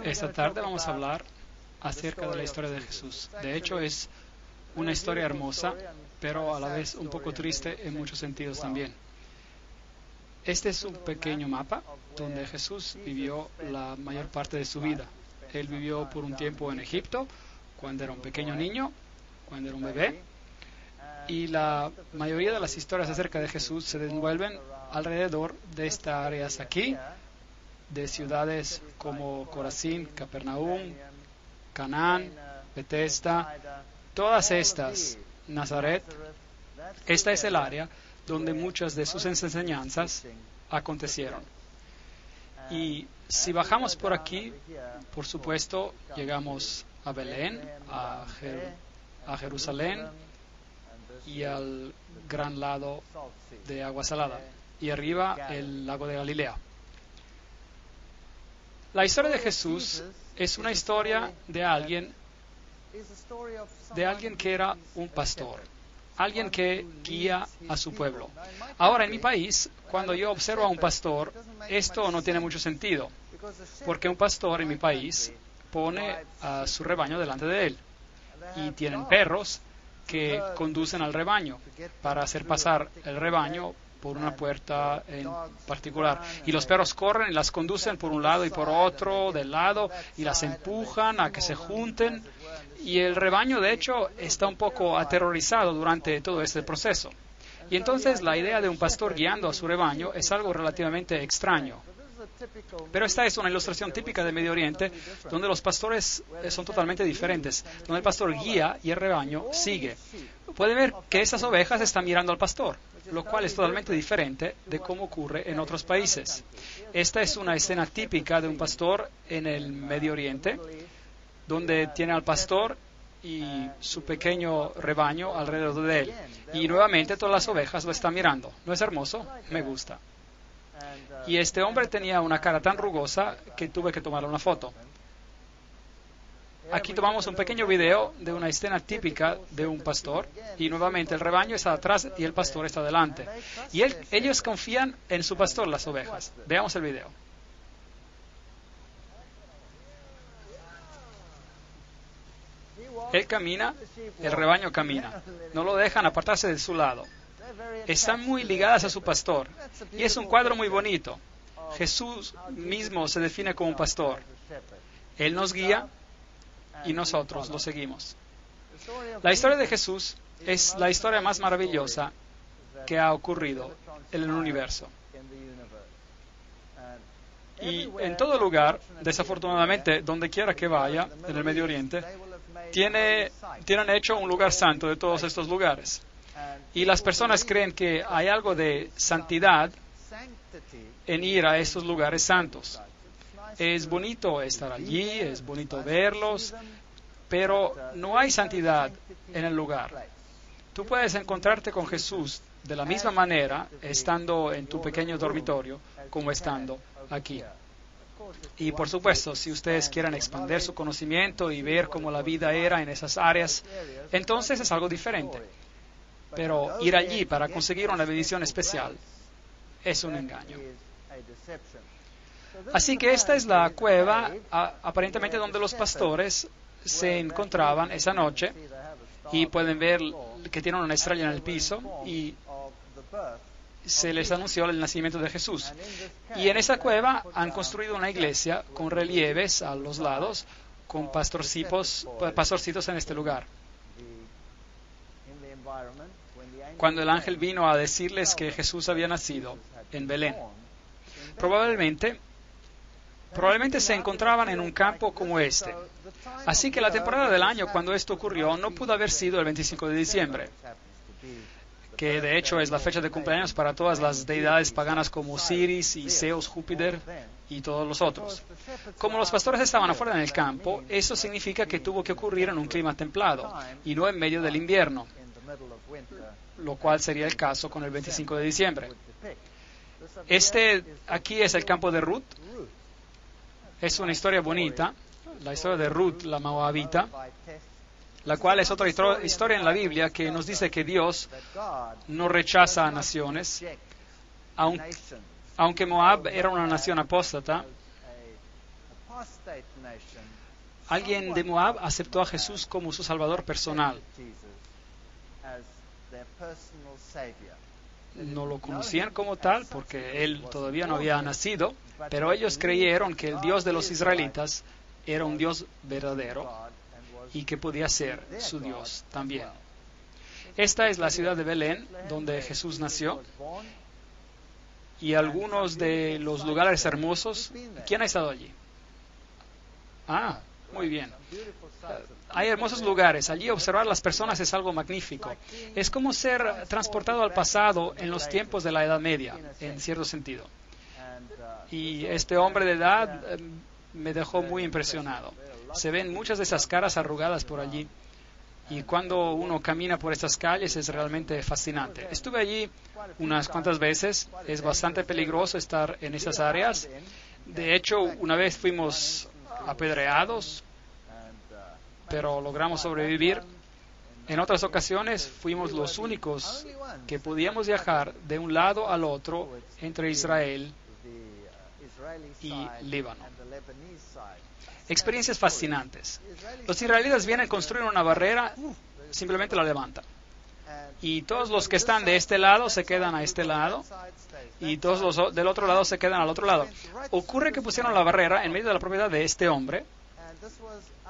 Esta tarde vamos a hablar acerca de la historia de Jesús. De hecho, es una historia hermosa, pero a la vez un poco triste en muchos sentidos también. Este es un pequeño mapa donde Jesús vivió la mayor parte de su vida. Él vivió por un tiempo en Egipto, cuando era un pequeño niño, cuando era un bebé, y la mayoría de las historias acerca de Jesús se desenvuelven alrededor de estas áreas aquí, de ciudades como Corazín, Capernaum, Canaán, Betesda, todas estas, Nazaret. Esta es el área donde muchas de sus enseñanzas acontecieron. Y si bajamos por aquí, por supuesto, llegamos a Belén, a Jerusalén y al gran lado de agua salada. Y arriba el lago de Galilea. La historia de Jesús es una historia de alguien que era un pastor, alguien que guía a su pueblo. Ahora, en mi país, cuando yo observo a un pastor, esto no tiene mucho sentido, porque un pastor en mi país pone a su rebaño delante de él, y tienen perros que conducen al rebaño para hacer pasar el rebaño por una puerta en particular. Y los perros corren y las conducen por un lado y por otro del lado y las empujan a que se junten. Y el rebaño, de hecho, está un poco aterrorizado durante todo este proceso. Y entonces la idea de un pastor guiando a su rebaño es algo relativamente extraño. Pero esta es una ilustración típica de Medio Oriente, donde los pastores son totalmente diferentes, donde el pastor guía y el rebaño sigue. Pueden ver que estas ovejas están mirando al pastor, lo cual es totalmente diferente de cómo ocurre en otros países. Esta es una escena típica de un pastor en el Medio Oriente, donde tiene al pastor y su pequeño rebaño alrededor de él. Y nuevamente todas las ovejas lo están mirando. ¿No es hermoso? Me gusta. Y este hombre tenía una cara tan rugosa que tuve que tomarle una foto. Aquí tomamos un pequeño video de una escena típica de un pastor, y nuevamente el rebaño está atrás y el pastor está delante. Y ellos confían en su pastor, las ovejas. Veamos el video. Él camina, el rebaño camina. No lo dejan apartarse de su lado. Están muy ligadas a su pastor. Y es un cuadro muy bonito. Jesús mismo se define como un pastor. Él nos guía y nosotros lo seguimos. La historia de Jesús es la historia más maravillosa que ha ocurrido en el universo. Y en todo lugar, desafortunadamente, donde quiera que vaya, en el Medio Oriente, tienen hecho un lugar santo de todos estos lugares. Y las personas creen que hay algo de santidad en ir a estos lugares santos. Es bonito estar allí, es bonito verlos, pero no hay santidad en el lugar. Tú puedes encontrarte con Jesús de la misma manera estando en tu pequeño dormitorio como estando aquí. Y por supuesto, si ustedes quieren expandir su conocimiento y ver cómo la vida era en esas áreas, entonces es algo diferente. Pero ir allí para conseguir una bendición especial es un engaño. Así que esta es la cueva, aparentemente donde los pastores se encontraban esa noche, y pueden ver que tienen una estrella en el piso y se les anunció el nacimiento de Jesús. Y en esa cueva han construido una iglesia con relieves a los lados, con pastorcitos en este lugar. Cuando el ángel vino a decirles que Jesús había nacido en Belén, probablemente se encontraban en un campo como este. Así que la temporada del año cuando esto ocurrió no pudo haber sido el 25 de diciembre, que de hecho es la fecha de cumpleaños para todas las deidades paganas como Osiris y Zeus, Júpiter y todos los otros. Como los pastores estaban afuera en el campo, eso significa que tuvo que ocurrir en un clima templado y no en medio del invierno, lo cual sería el caso con el 25 de diciembre. Aquí es el campo de Ruth. Es una historia bonita, la historia de Ruth, la moabita, la cual es otra historia en la Biblia que nos dice que Dios no rechaza a naciones, aunque Moab era una nación apóstata. Alguien de Moab aceptó a Jesús como su Salvador personal. No lo conocían como tal porque él todavía no había nacido, pero ellos creyeron que el Dios de los israelitas era un Dios verdadero y que podía ser su Dios también. Esta es la ciudad de Belén, donde Jesús nació, y algunos de los lugares hermosos. ¿Quién ha estado allí? Muy bien. Hay hermosos lugares. Allí observar las personas es algo magnífico. Es como ser transportado al pasado en los tiempos de la Edad Media, en cierto sentido. Y este hombre de edad me dejó muy impresionado. Se ven muchas de esas caras arrugadas por allí. Y cuando uno camina por estas calles es realmente fascinante. Estuve allí unas cuantas veces. Es bastante peligroso estar en esas áreas. De hecho, una vez fuimos apedreados, pero logramos sobrevivir. En otras ocasiones fuimos los únicos que podíamos viajar de un lado al otro entre Israel y Líbano. Experiencias fascinantes. Los israelitas vienen a construir una barrera, simplemente la levantan. Y todos los que están de este lado se quedan a este lado, y todos los del otro lado se quedan al otro lado. Ocurre que pusieron la barrera en medio de la propiedad de este hombre,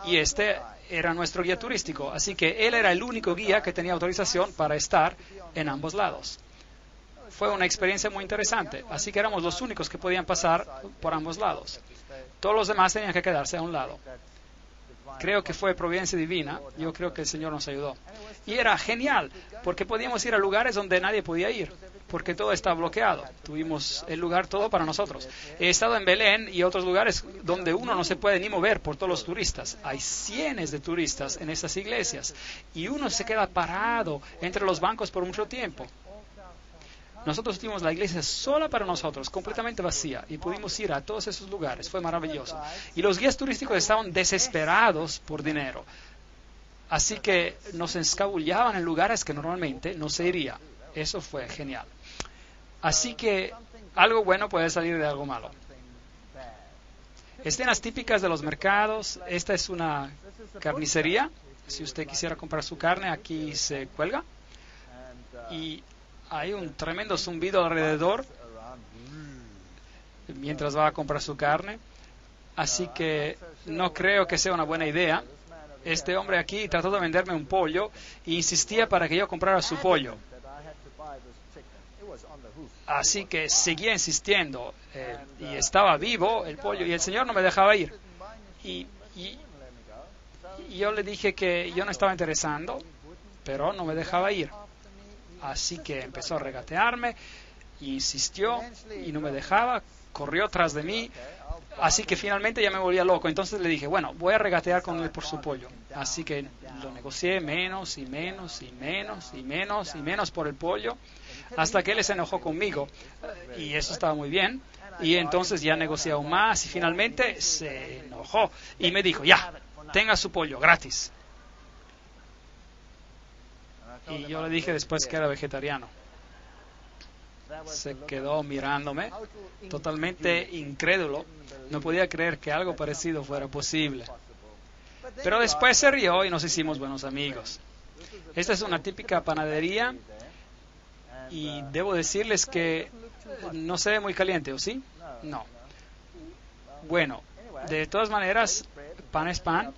y este era nuestro guía turístico, así que él era el único guía que tenía autorización para estar en ambos lados. Fue una experiencia muy interesante, así que éramos los únicos que podían pasar por ambos lados. Todos los demás tenían que quedarse a un lado. Creo que fue providencia divina, yo creo que el Señor nos ayudó. Y era genial, porque podíamos ir a lugares donde nadie podía ir, porque todo estaba bloqueado. Tuvimos el lugar todo para nosotros. He estado en Belén y otros lugares donde uno no se puede ni mover por todos los turistas. Hay cientos de turistas en esas iglesias y uno se queda parado entre los bancos por mucho tiempo. Nosotros tuvimos la iglesia sola para nosotros, completamente vacía, y pudimos ir a todos esos lugares. Fue maravilloso. Y los guías turísticos estaban desesperados por dinero. Así que nos escabullaban en lugares que normalmente no se iría. Eso fue genial. Así que algo bueno puede salir de algo malo. Escenas típicas de los mercados. Esta es una carnicería. Si usted quisiera comprar su carne, aquí se cuelga. Y hay un tremendo zumbido alrededor mientras va a comprar su carne. Así que no creo que sea una buena idea. Este hombre aquí trató de venderme un pollo e insistía para que yo comprara su pollo. Así que seguía insistiendo y estaba vivo el pollo y el Señor no me dejaba ir. Y yo le dije que yo no estaba interesando, pero no me dejaba ir. Así que empezó a regatearme, insistió y no me dejaba, corrió tras de mí. Así que finalmente ya me volvía loco. Entonces le dije, bueno, voy a regatear con él por su pollo. Así que lo negocié menos y menos y menos y menos y menos por el pollo, hasta que él se enojó conmigo. Y eso estaba muy bien. Y entonces ya negocié aún más y finalmente se enojó y me dijo, ya, tenga su pollo gratis. Y yo le dije después que era vegetariano. Se quedó mirándome, totalmente incrédulo. No podía creer que algo parecido fuera posible. Pero después se rió y nos hicimos buenos amigos. Esta es una típica panadería y debo decirles que no se ve muy caliente, ¿o sí? No. Bueno, de todas maneras, pan es pan.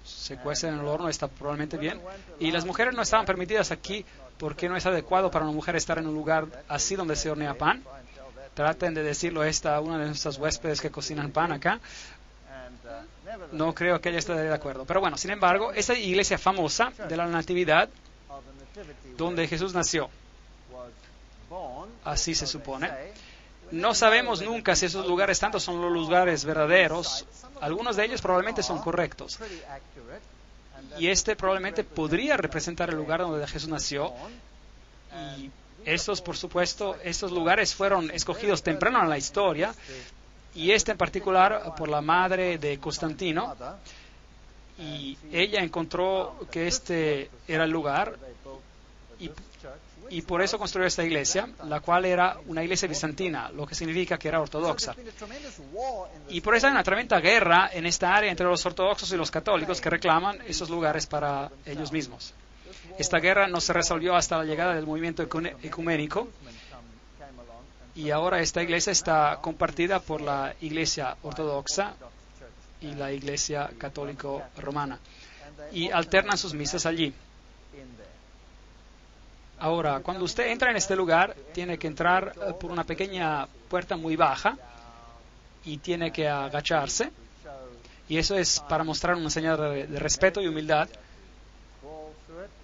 Se cuece en el horno, está probablemente bien. Y las mujeres no estaban permitidas aquí porque no es adecuado para una mujer estar en un lugar así donde se hornea pan. Traten de decirlo a una de nuestras huéspedes que cocinan pan acá. No creo que ella esté de acuerdo. Pero bueno, sin embargo, esa iglesia famosa de la Natividad, donde Jesús nació, así se supone. No sabemos nunca si esos lugares tantos son los lugares verdaderos. Algunos de ellos probablemente son correctos. Y este probablemente podría representar el lugar donde Jesús nació. Y estos, por supuesto, estos lugares fueron escogidos temprano en la historia. Y este en particular por la madre de Constantino. Y ella encontró que este era el lugar. Y por eso construyó esta iglesia, la cual era una iglesia bizantina, lo que significa que era ortodoxa. Y por eso hay una tremenda guerra en esta área entre los ortodoxos y los católicos que reclaman esos lugares para ellos mismos. Esta guerra no se resolvió hasta la llegada del movimiento ecuménico, y ahora esta iglesia está compartida por la iglesia ortodoxa y la iglesia católico romana, y alternan sus misas allí. Ahora, cuando usted entra en este lugar, tiene que entrar por una pequeña puerta muy baja y tiene que agacharse. Y eso es para mostrar una señal de respeto y humildad.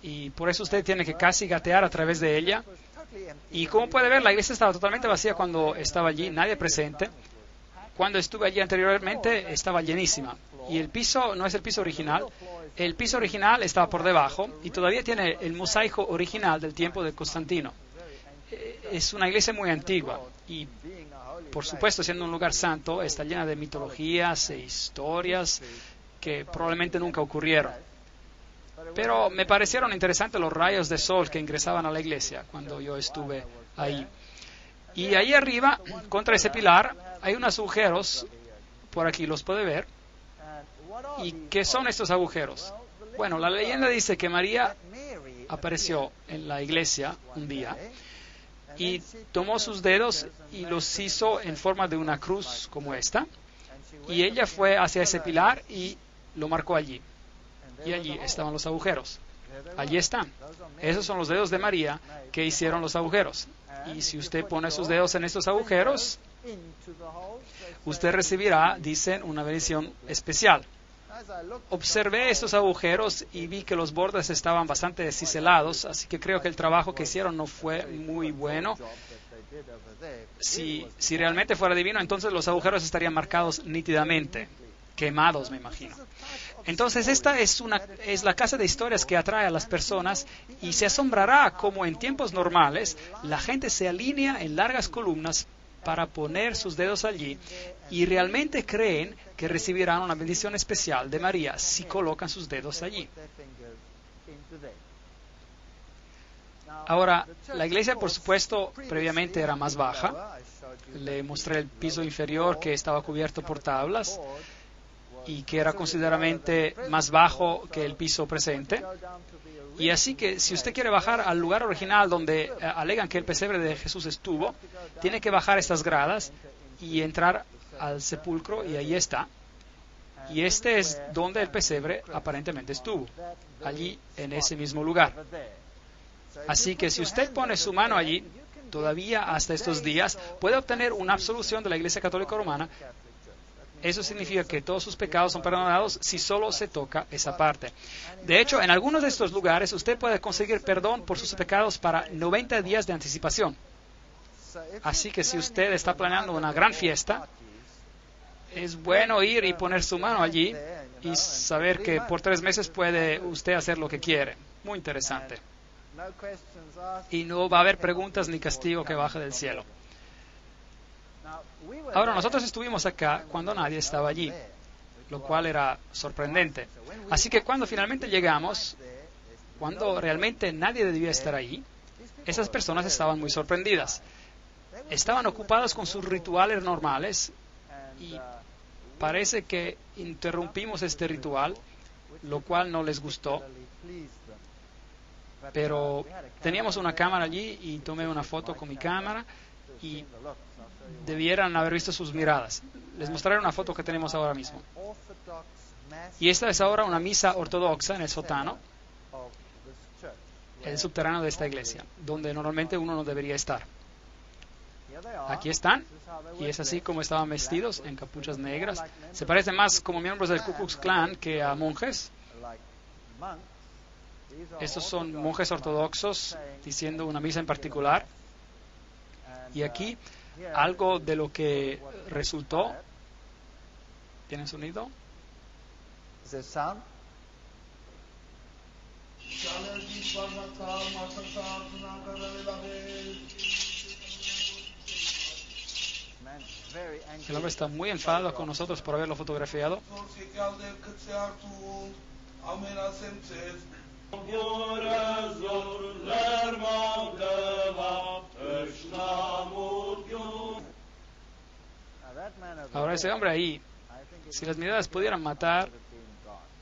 Y por eso usted tiene que casi gatear a través de ella. Y como puede ver, la iglesia estaba totalmente vacía cuando estaba allí, nadie presente. Cuando estuve allí anteriormente, estaba llenísima. Y el piso no es el piso original. El piso original estaba por debajo y todavía tiene el mosaico original del tiempo de Constantino. Es una iglesia muy antigua y, por supuesto, siendo un lugar santo, está llena de mitologías e historias que probablemente nunca ocurrieron. Pero me parecieron interesantes los rayos de sol que ingresaban a la iglesia cuando yo estuve ahí. Y ahí arriba, contra ese pilar, hay unos agujeros, por aquí los puede ver. ¿Y qué son estos agujeros? Bueno, la leyenda dice que María apareció en la iglesia un día y tomó sus dedos y los hizo en forma de una cruz como esta, y ella fue hacia ese pilar y lo marcó allí. Y allí estaban los agujeros. Allí están. Esos son los dedos de María que hicieron los agujeros. Y si usted pone sus dedos en estos agujeros, usted recibirá, dicen, una bendición especial. Observé estos agujeros y vi que los bordes estaban bastante ciselados, así que creo que el trabajo que hicieron no fue muy bueno. Si realmente fuera divino, entonces los agujeros estarían marcados nítidamente, quemados, me imagino. Entonces esta es la casa de historias que atrae a las personas, y se asombrará como en tiempos normales la gente se alinea en largas columnas para poner sus dedos allí, y realmente creen que recibirán una bendición especial de María si colocan sus dedos allí. Ahora, la iglesia, por supuesto, previamente era más baja. Le mostré el piso inferior, que estaba cubierto por tablas y que era considerablemente más bajo que el piso presente. Y así que si usted quiere bajar al lugar original donde alegan que el pesebre de Jesús estuvo, tiene que bajar estas gradas y entrar al sepulcro, y ahí está. Y este es donde el pesebre aparentemente estuvo, allí en ese mismo lugar. Así que si usted pone su mano allí, todavía hasta estos días, puede obtener una absolución de la Iglesia Católica Romana. Eso significa que todos sus pecados son perdonados si solo se toca esa parte. De hecho, en algunos de estos lugares usted puede conseguir perdón por sus pecados para 90 días de anticipación. Así que si usted está planeando una gran fiesta es bueno ir y poner su mano allí y saber que por 3 meses puede usted hacer lo que quiere. Muy interesante. Y no va a haber preguntas ni castigo que baje del cielo. Ahora, nosotros estuvimos acá cuando nadie estaba allí, lo cual era sorprendente. Así que cuando finalmente llegamos, cuando realmente nadie debía estar ahí, esas personas estaban muy sorprendidas. Estaban ocupadas con sus rituales normales y parece que interrumpimos este ritual, lo cual no les gustó. Pero teníamos una cámara allí y tomé una foto con mi cámara y debieran haber visto sus miradas. Les mostraré una foto que tenemos ahora mismo. Y esta es ahora una misa ortodoxa en el sótano, el subterráneo de esta iglesia, donde normalmente uno no debería estar. Aquí están, y es así como estaban vestidos, en capuchas negras. Se parecen más como miembros del Ku Klux Klan que a monjes. Estos son monjes ortodoxos diciendo una misa en particular. Y aquí, algo de lo que resultó. ¿Tienen sonido? El hombre está muy enfadado con nosotros por haberlo fotografiado. Ahora ese hombre ahí, si las miradas pudieran matar,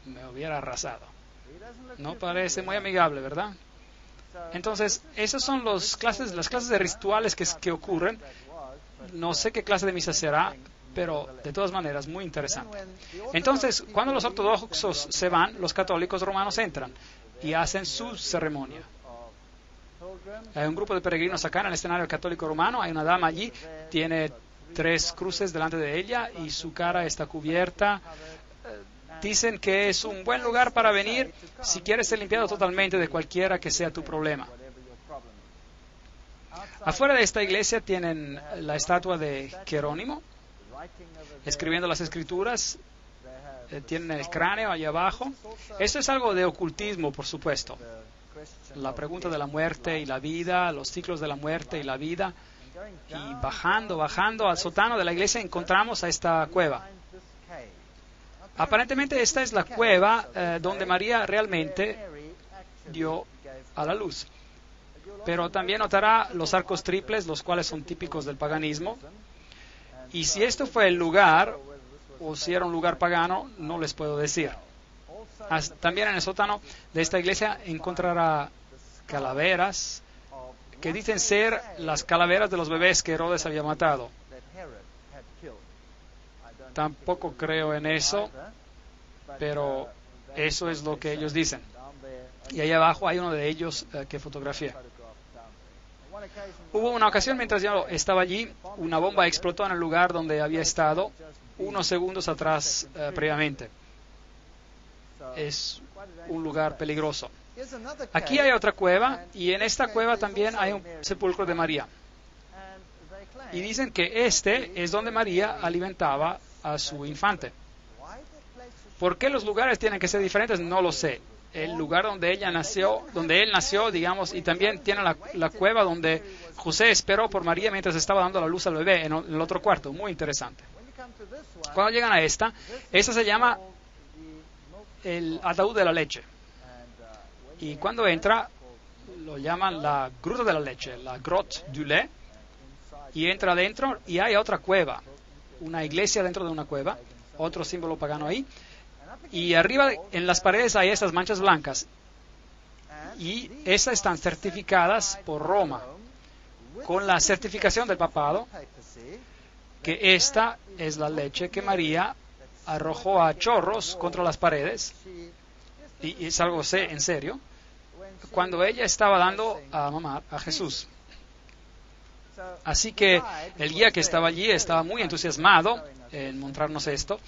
me hubiera arrasado. No parece muy amigable, ¿verdad? Entonces, esas son las clases de rituales que ocurren. No sé qué clase de misa será, pero de todas maneras, muy interesante. Entonces, cuando los ortodoxos se van, los católicos romanos entran y hacen su ceremonia. Hay un grupo de peregrinos acá en el escenario católico romano, hay una dama allí, tiene 3 cruces delante de ella y su cara está cubierta. Dicen que es un buen lugar para venir si quieres ser limpiado totalmente de cualquiera que sea tu problema. Afuera de esta iglesia tienen la estatua de Jerónimo, escribiendo las escrituras. Tienen el cráneo allá abajo. Esto es algo de ocultismo, por supuesto. La pregunta de la muerte y la vida, los ciclos de la muerte y la vida. Y bajando al sótano de la iglesia encontramos a esta cueva. Aparentemente esta es la cueva donde María realmente dio a la luz. Pero también notará los arcos triples, los cuales son típicos del paganismo. Y si esto fue el lugar, o si era un lugar pagano, no les puedo decir. También en el sótano de esta iglesia encontrará calaveras, que dicen ser las calaveras de los bebés que Herodes había matado. Tampoco creo en eso, pero eso es lo que ellos dicen. Y ahí abajo hay uno de ellos que fotografié. Hubo una ocasión mientras yo estaba allí, una bomba explotó en el lugar donde había estado unos segundos atrás previamente. Es un lugar peligroso. Aquí hay otra cueva y en esta cueva también hay un sepulcro de María. Y dicen que este es donde María alimentaba a su infante. ¿Por qué los lugares tienen que ser diferentes? No lo sé. El lugar donde él nació, digamos, y también tiene la cueva donde José esperó por María mientras estaba dando la luz al bebé en el otro cuarto. Muy interesante. Cuando llegan a esta se llama el ataúd de la leche. Y cuando entra, lo llaman la gruta de la leche, la grotte du lait. Y entra adentro y hay otra cueva, una iglesia dentro de una cueva, otro símbolo pagano ahí. Y arriba en las paredes hay estas manchas blancas. Y esas están certificadas por Roma, con la certificación del papado, que esta es la leche que María arrojó a chorros contra las paredes. Y es algo en serio, cuando ella estaba dando a mamar a Jesús. Así que el guía que estaba allí estaba muy entusiasmado en mostrarnos esto,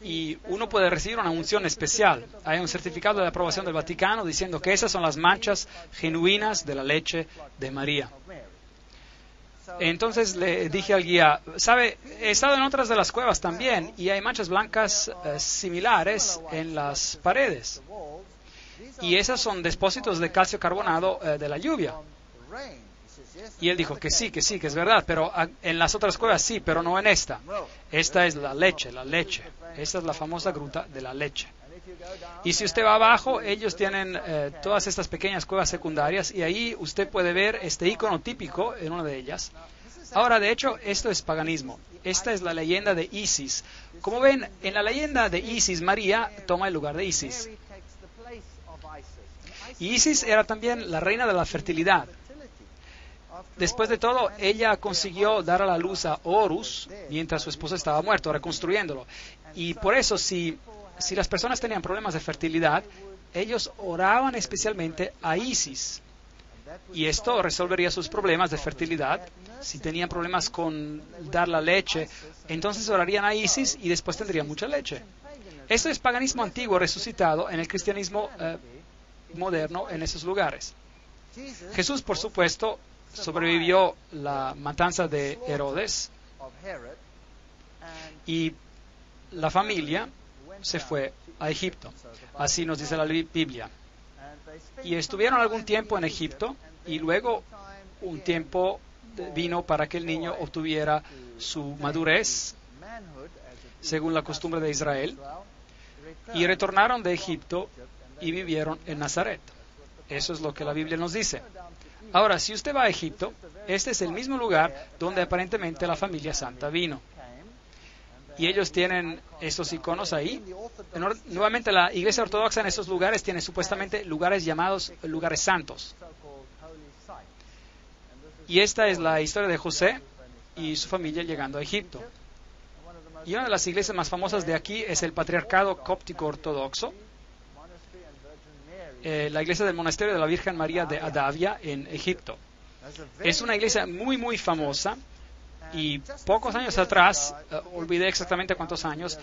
y uno puede recibir una unción especial. Hay un certificado de aprobación del Vaticano diciendo que esas son las manchas genuinas de la leche de María. Entonces le dije al guía, ¿sabe? He estado en otras de las cuevas también y hay manchas blancas similares en las paredes. Y esas son depósitos de calcio carbonado de la lluvia. Y él dijo que sí, que es verdad, pero en las otras cuevas sí, pero no en esta. Esta es la leche. Esta es la famosa gruta de la leche. Y si usted va abajo, ellos tienen todas estas pequeñas cuevas secundarias y ahí usted puede ver este icono típico en una de ellas. Ahora, de hecho, esto es paganismo. Esta es la leyenda de Isis. Como ven, en la leyenda de Isis, María toma el lugar de Isis. Y Isis era también la reina de la fertilidad. Después de todo, ella consiguió dar a la luz a Horus mientras su esposo estaba muerto, reconstruyéndolo. Y por eso, si las personas tenían problemas de fertilidad, ellos oraban especialmente a Isis. Y esto resolvería sus problemas de fertilidad. Si tenían problemas con dar la leche, entonces orarían a Isis y después tendrían mucha leche. Esto es paganismo antiguo resucitado en el cristianismo moderno en esos lugares. Jesús, por supuesto, sobrevivió la matanza de Herodes y la familia se fue a Egipto. Así nos dice la Biblia. Y estuvieron algún tiempo en Egipto y luego un tiempo vino para que el niño obtuviera su madurez según la costumbre de Israel y retornaron de Egipto y vivieron en Nazaret. Eso es lo que la Biblia nos dice. Ahora, si usted va a Egipto, este es el mismo lugar donde aparentemente la familia santa vino. Y ellos tienen estos iconos ahí. Nuevamente, la Iglesia Ortodoxa en estos lugares tiene supuestamente lugares llamados lugares santos. Y esta es la historia de José y su familia llegando a Egipto. Y una de las iglesias más famosas de aquí es el Patriarcado Cóptico Ortodoxo, la iglesia del Monasterio de la Virgen María de Adavia en Egipto. Es una iglesia muy, muy famosa y pocos años atrás, olvidé exactamente cuántos años,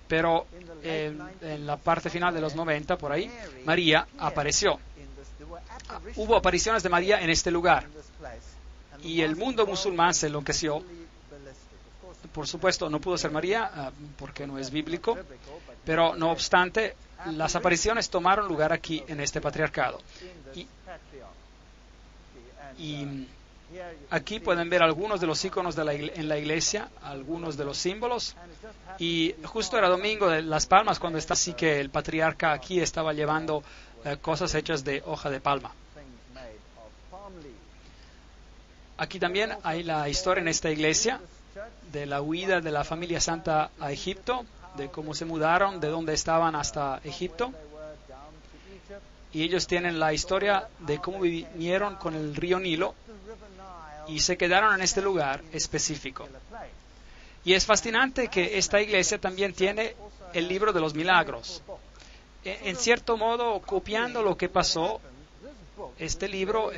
pero en la parte final de los 90, por ahí, María apareció. Hubo apariciones de María en este lugar y el mundo musulmán se enloqueció. Por supuesto, no pudo ser María porque no es bíblico, pero no obstante, las apariciones tomaron lugar aquí en este patriarcado. Y aquí pueden ver algunos de los iconos en la iglesia, algunos de los símbolos. Y justo era domingo de Las Palmas cuando está así que el patriarca aquí estaba llevando cosas hechas de hoja de palma. Aquí también hay la historia en esta iglesia de la huida de la familia santa a Egipto, de cómo se mudaron, de dónde estaban hasta Egipto. Y ellos tienen la historia de cómo vinieron con el río Nilo y se quedaron en este lugar específico. Y es fascinante que esta iglesia también tiene el libro de los milagros. En cierto modo, copiando lo que pasó, este libro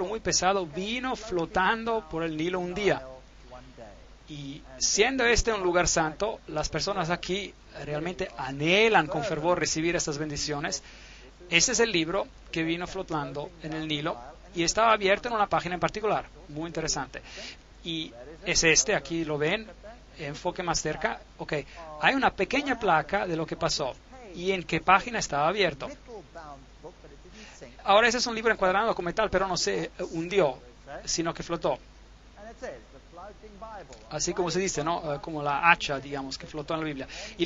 muy pesado vino flotando por el Nilo un día. Y siendo este un lugar santo, las personas aquí realmente anhelan con fervor recibir estas bendiciones. Ese es el libro que vino flotando en el Nilo y estaba abierto en una página en particular, muy interesante. Y es aquí lo ven, enfoque más cerca. Ok, hay una pequeña placa de lo que pasó y en qué página estaba abierto. Ahora ese es un libro encuadrado como tal, pero no se hundió, sino que flotó. Así como se dice, ¿no? Como la hacha, digamos, que flotó en la Biblia. Y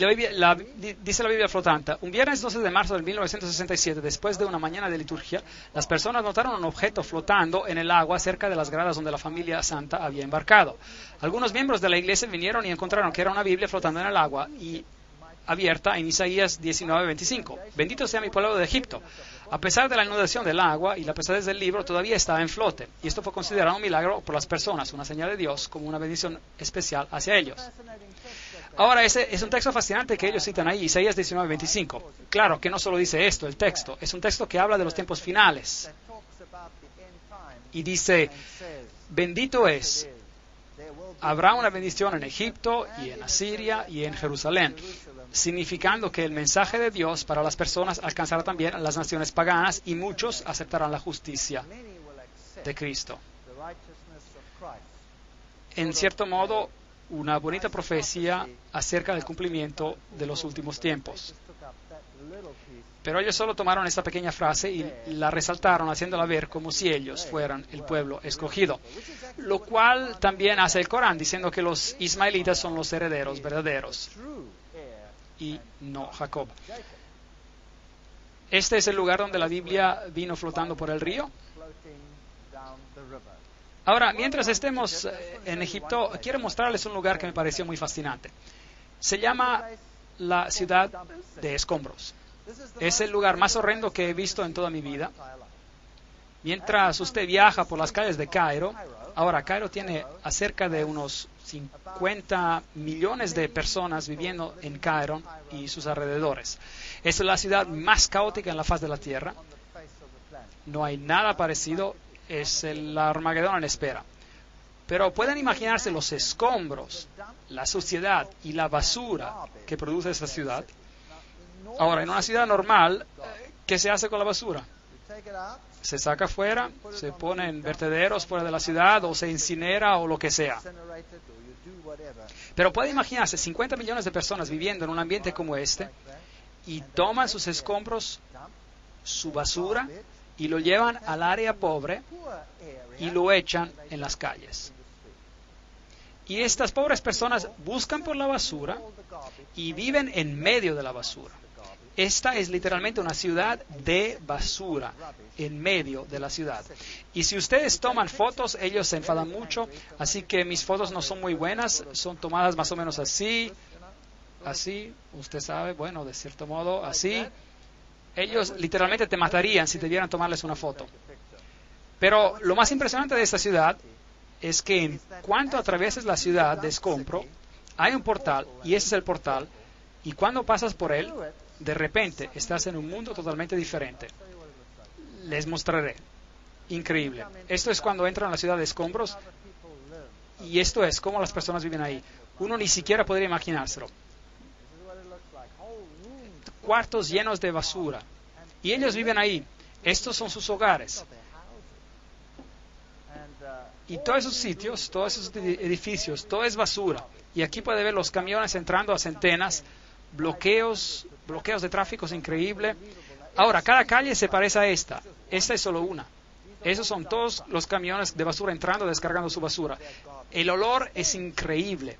dice la Biblia flotante: un viernes 12 de marzo de 1967, después de una mañana de liturgia, las personas notaron un objeto flotando en el agua cerca de las gradas donde la familia santa había embarcado. Algunos miembros de la iglesia vinieron y encontraron que era una Biblia flotando en el agua y abierta en Isaías 19:25. Bendito sea mi pueblo de Egipto. A pesar de la inundación del agua y la pesadez del libro, todavía estaba en flote. Y esto fue considerado un milagro por las personas, una señal de Dios, como una bendición especial hacia ellos. Ahora, ese es un texto fascinante que ellos citan ahí, Isaías 19:25. Claro que no solo dice esto, el texto. Es un texto que habla de los tiempos finales. Y dice: bendito es. Habrá una bendición en Egipto y en Asiria y en Jerusalén, significando que el mensaje de Dios para las personas alcanzará también a las naciones paganas y muchos aceptarán la justicia de Cristo. en cierto modo, una bonita profecía acerca del cumplimiento de los últimos tiempos. Pero ellos solo tomaron esta pequeña frase y la resaltaron, haciéndola ver como si ellos fueran el pueblo escogido. Lo cual también hace el Corán, diciendo que los ismaelitas son los herederos verdaderos y no Jacob. Este es el lugar donde la Biblia vino flotando por el río. Ahora, mientras estemos en Egipto, quiero mostrarles un lugar que me pareció muy fascinante. Se llama la ciudad de escombros. Es el lugar más horrendo que he visto en toda mi vida. Mientras usted viaja por las calles de Cairo, ahora Cairo tiene acerca de unos 50 millones de personas viviendo en Cairo y sus alrededores. Es la ciudad más caótica en la faz de la tierra. No hay nada parecido. Es el Armagedón en espera. Pero pueden imaginarse los escombros, la suciedad y la basura que produce esta ciudad. Ahora, en una ciudad normal, ¿qué se hace con la basura? Se saca afuera, se pone en vertederos fuera de la ciudad o se incinera o lo que sea. Pero puede imaginarse 50 millones de personas viviendo en un ambiente como este y toman sus escombros, su basura, y lo llevan al área pobre y lo echan en las calles. Y estas pobres personas buscan por la basura y viven en medio de la basura. Esta es literalmente una ciudad de basura, en medio de la ciudad. Y si ustedes toman fotos, ellos se enfadan mucho, así que mis fotos no son muy buenas, son tomadas más o menos así, usted sabe, bueno, de cierto modo, así. Ellos literalmente te matarían si te vieran tomarles una foto. Pero lo más impresionante de esta ciudad es que en cuanto atravieses la ciudad de escombro, hay un portal, y ese es el portal, y cuando pasas por él, de repente estás en un mundo totalmente diferente. Les mostraré. Increíble. Esto es cuando entran a la ciudad de escombros, y esto es cómo las personas viven ahí. Uno ni siquiera podría imaginárselo. Cuartos llenos de basura. Y ellos viven ahí. Estos son sus hogares. Y todos esos sitios, todos esos edificios, todo es basura. Y aquí puede ver los camiones entrando a centenas, bloqueos de tráfico, es increíble. Ahora, cada calle se parece a esta. Esta es solo una. Esos son todos los camiones de basura entrando, descargando su basura. El olor es increíble.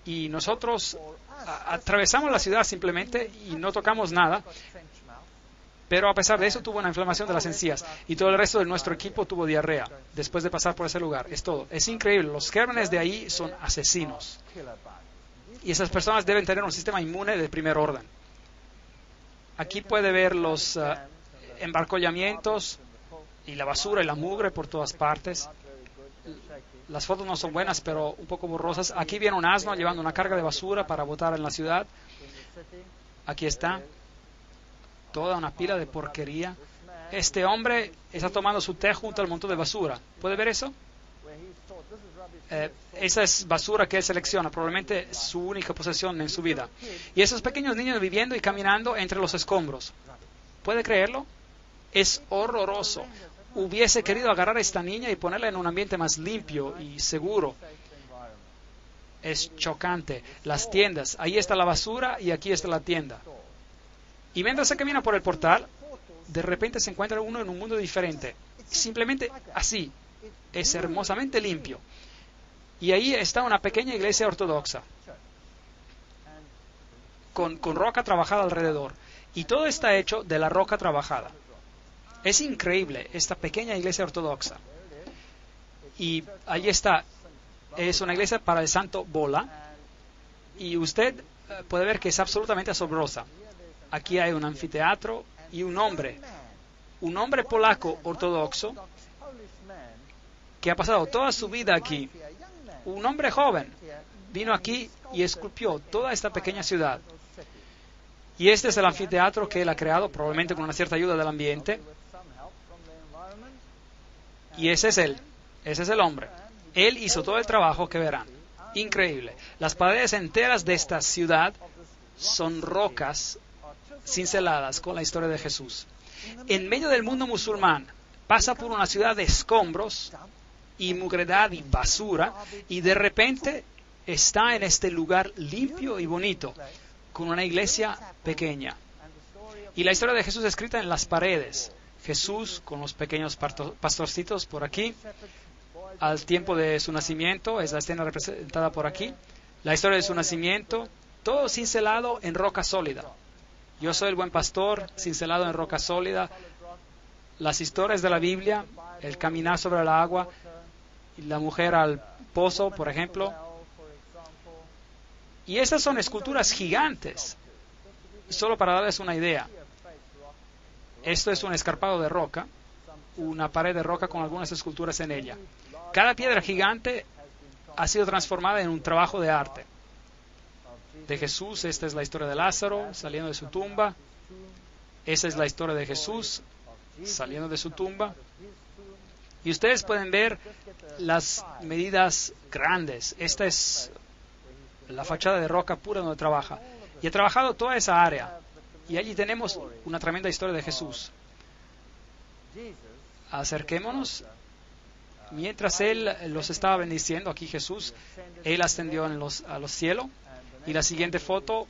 Y nosotros atravesamos la ciudad simplemente y no tocamos nada, pero a pesar de eso tuvo una inflamación de las encías y todo el resto de nuestro equipo tuvo diarrea después de pasar por ese lugar. Es todo. Es increíble. Los gérmenes de ahí son asesinos y esas personas deben tener un sistema inmune de primer orden. Aquí puede ver los embarcollamientos y la basura y la mugre por todas partes. Las fotos no son buenas, pero un poco borrosas. Aquí viene un asno llevando una carga de basura para botar en la ciudad. Aquí está. Toda una pila de porquería. Este hombre está tomando su té junto al montón de basura. ¿Puede ver eso? Esa es basura que él selecciona, probablemente su única posesión en su vida. Y esos pequeños niños viviendo y caminando entre los escombros. ¿Puede creerlo? Es horroroso. Hubiese querido agarrar a esta niña y ponerla en un ambiente más limpio y seguro. Es chocante. Las tiendas, ahí está la basura y aquí está la tienda. Y mientras se camina por el portal, de repente se encuentra uno en un mundo diferente. Simplemente así. Es hermosamente limpio. Y ahí está una pequeña iglesia ortodoxa. Con roca trabajada alrededor. Y todo está hecho de la roca trabajada. Es increíble esta pequeña iglesia ortodoxa. Y ahí está. Es una iglesia para el santo Bola. Y usted puede ver que es absolutamente asombrosa. Aquí hay un anfiteatro y un hombre polaco ortodoxo que ha pasado toda su vida aquí. Un hombre joven vino aquí y esculpió toda esta pequeña ciudad. Y este es el anfiteatro que él ha creado, probablemente con una cierta ayuda del ambiente. Y ese es él. Ese es el hombre. Él hizo todo el trabajo que verán. Increíble. Las paredes enteras de esta ciudad son rocas cinceladas con la historia de Jesús. En medio del mundo musulmán, pasa por una ciudad de escombros y mugredad y basura, y de repente está en este lugar limpio y bonito, con una iglesia pequeña. Y la historia de Jesús escrita en las paredes. Jesús con los pequeños pastorcitos por aquí, al tiempo de su nacimiento, es la escena representada por aquí. La historia de su nacimiento, todo cincelado en roca sólida. Yo soy el buen pastor, cincelado en roca sólida. Las historias de la Biblia, el caminar sobre el agua, y la mujer al pozo, por ejemplo. Y estas son esculturas gigantes. Solo para darles una idea. Esto es un escarpado de roca, una pared de roca con algunas esculturas en ella. Cada piedra gigante ha sido transformada en un trabajo de arte. De Jesús, esta es la historia de Lázaro saliendo de su tumba. Esa es la historia de Jesús saliendo de su tumba. Y ustedes pueden ver las medidas grandes. Esta es la fachada de roca pura donde trabaja. Y ha trabajado toda esa área. Y allí tenemos una tremenda historia de Jesús. Acerquémonos. Mientras Él los estaba bendiciendo, aquí Jesús, Él ascendió a los cielos. Y la siguiente foto,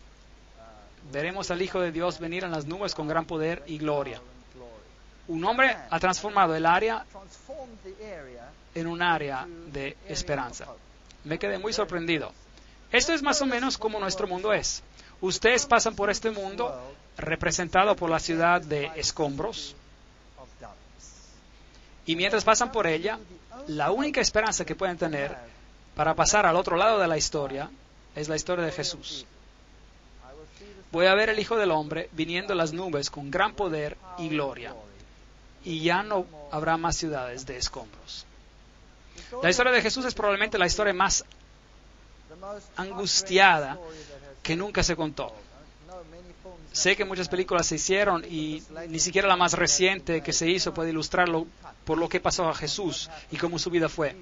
veremos al Hijo de Dios venir en las nubes con gran poder y gloria. Un hombre ha transformado el área en un área de esperanza. Me quedé muy sorprendido. Esto es más o menos como nuestro mundo es. Ustedes pasan por este mundo representado por la ciudad de escombros. Y mientras pasan por ella, la única esperanza que pueden tener para pasar al otro lado de la historia es la historia de Jesús. Voy a ver el Hijo del Hombre viniendo en las nubes con gran poder y gloria. Y ya no habrá más ciudades de escombros. La historia de Jesús es probablemente la historia más angustiada que nunca se contó. Sé que muchas películas se hicieron y ni siquiera la más reciente que se hizo puede ilustrarlo por lo que pasó a Jesús y cómo su vida fue.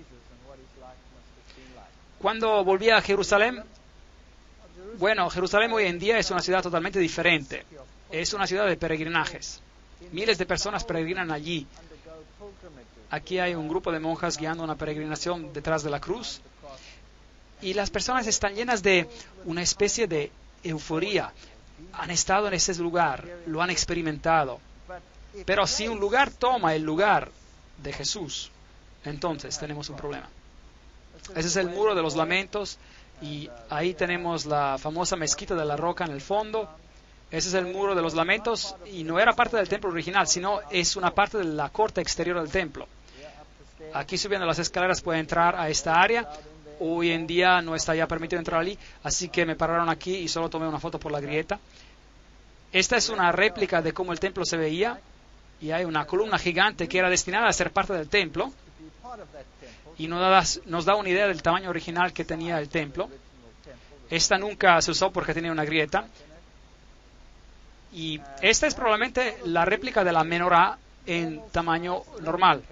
Cuando volví a Jerusalén, bueno, Jerusalén hoy en día es una ciudad totalmente diferente. Es una ciudad de peregrinajes. Miles de personas peregrinan allí. Aquí hay un grupo de monjas guiando una peregrinación detrás de la cruz. Y las personas están llenas de una especie de euforía. Han estado en ese lugar, lo han experimentado. Pero si un lugar toma el lugar de Jesús, entonces tenemos un problema. Ese es el muro de los lamentos y ahí tenemos la famosa mezquita de la roca en el fondo. Ese es el muro de los lamentos y no era parte del templo original, sino es una parte de la corte exterior del templo. Aquí subiendo las escaleras puede entrar a esta área. Hoy en día no está ya permitido entrar allí, así que me pararon aquí y solo tomé una foto por la grieta. Esta es una réplica de cómo el templo se veía y hay una columna gigante que era destinada a ser parte del templo y nos da una idea del tamaño original que tenía el templo. Esta nunca se usó porque tenía una grieta. Y esta es probablemente la réplica de la menorá en tamaño normal.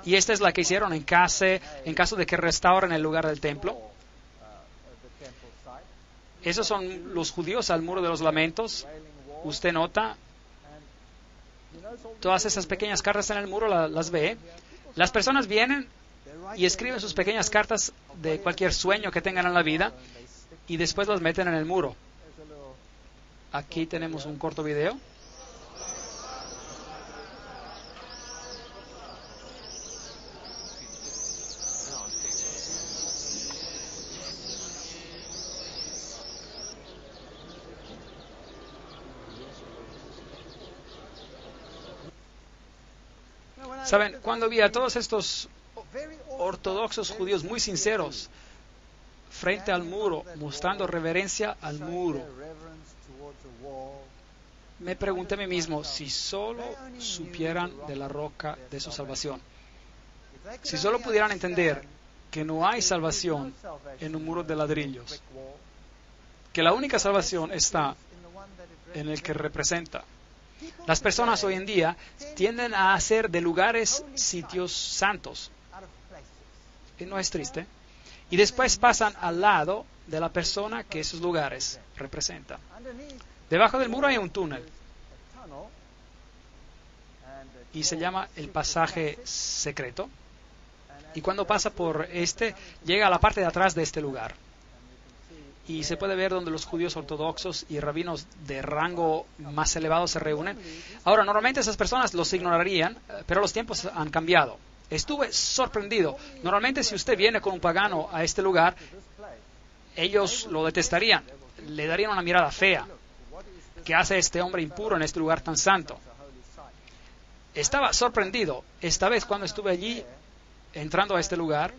Y esta es la que hicieron en caso de que restauren el lugar del templo. Esos son los judíos al muro de los lamentos. Usted nota todas esas pequeñas cartas en el muro, las ve. Las personas vienen y escriben sus pequeñas cartas de cualquier sueño que tengan en la vida y después las meten en el muro. Aquí tenemos un corto video. Saben, cuando vi a todos estos ortodoxos judíos muy sinceros frente al muro, mostrando reverencia al muro, me pregunté a mí mismo si solo supieran de la roca de su salvación, si solo pudieran entender que no hay salvación en un muro de ladrillos, que la única salvación está en el que representa. Las personas hoy en día tienden a hacer de lugares sitios santos. Y no es triste. Y después pasan al lado de la persona que esos lugares representan. Debajo del muro hay un túnel. Y se llama el pasaje secreto. Y cuando pasa por llega a la parte de atrás de este lugar. Y se puede ver donde los judíos ortodoxos y rabinos de rango más elevado se reúnen. Ahora, normalmente esas personas los ignorarían, pero los tiempos han cambiado. Estuve sorprendido. Normalmente si usted viene con un pagano a este lugar, ellos lo detestarían. Le darían una mirada fea. ¿Qué hace este hombre impuro en este lugar tan santo? Estaba sorprendido. Esta vez cuando estuve allí, entrando a este lugar,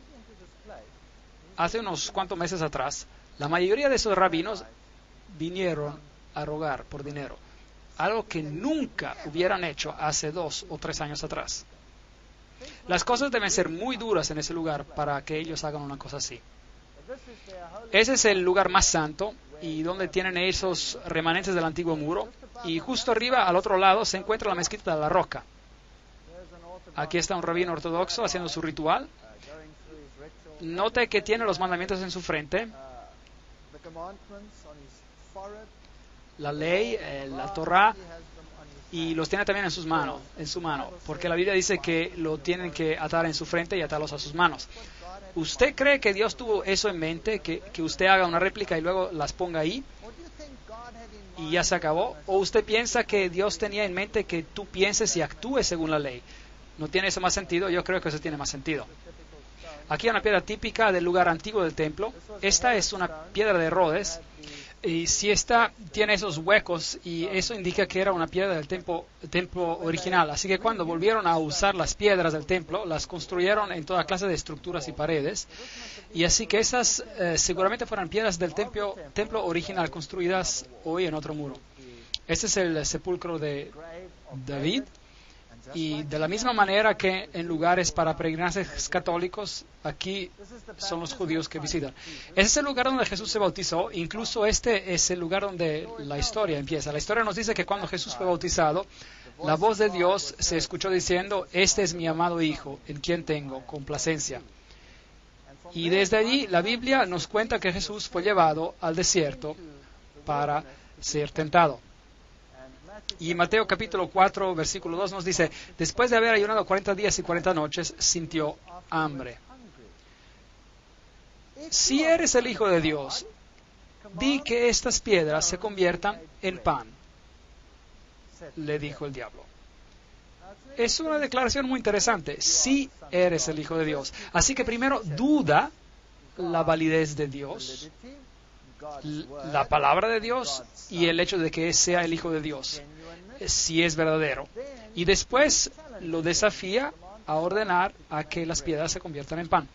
hace unos cuantos meses atrás, la mayoría de esos rabinos vinieron a rogar por dinero, algo que nunca hubieran hecho hace 2 o 3 años atrás. Las cosas deben ser muy duras en ese lugar para que ellos hagan una cosa así. Ese es el lugar más santo y donde tienen esos remanentes del antiguo muro, y justo arriba, al otro lado, se encuentra la mezquita de la Roca. Aquí está un rabino ortodoxo haciendo su ritual. Note que tiene los mandamientos en su frente, la ley, la Torá, y los tiene también en su mano, porque la Biblia dice que lo tienen que atar en su frente y atarlos a sus manos. ¿Usted cree que Dios tuvo eso en mente, que usted haga una réplica y luego las ponga ahí y ya se acabó? ¿O usted piensa que Dios tenía en mente que tú pienses y actúes según la ley? ¿No tiene eso más sentido? Yo creo que eso tiene más sentido. Aquí hay una piedra típica del lugar antiguo del templo. Esta es una piedra de Rhodes. Y si esta tiene esos huecos, y eso indica que era una piedra del templo original. Así que cuando volvieron a usar las piedras del templo, las construyeron en toda clase de estructuras y paredes. Y así que esas seguramente fueron piedras del templo original construidas hoy en otro muro. Este es el sepulcro de David. Y de la misma manera que en lugares para peregrinajes católicos, aquí son los judíos que visitan. Ese es el lugar donde Jesús se bautizó. Incluso este es el lugar donde la historia empieza. La historia nos dice que cuando Jesús fue bautizado, la voz de Dios se escuchó diciendo: "Este es mi amado Hijo, en quien tengo complacencia". Y desde allí la Biblia nos cuenta que Jesús fue llevado al desierto para ser tentado. Y Mateo capítulo 4, versículo 2 nos dice: después de haber ayunado 40 días y 40 noches, sintió hambre. Si eres el Hijo de Dios, di que estas piedras se conviertan en pan, le dijo el diablo. Es una declaración muy interesante. Si eres el Hijo de Dios. Así que primero duda la validez de Dios, la palabra de Dios y el hecho de que sea el Hijo de Dios, si es verdadero. Y después lo desafía a ordenar a que las piedras se conviertan en pan.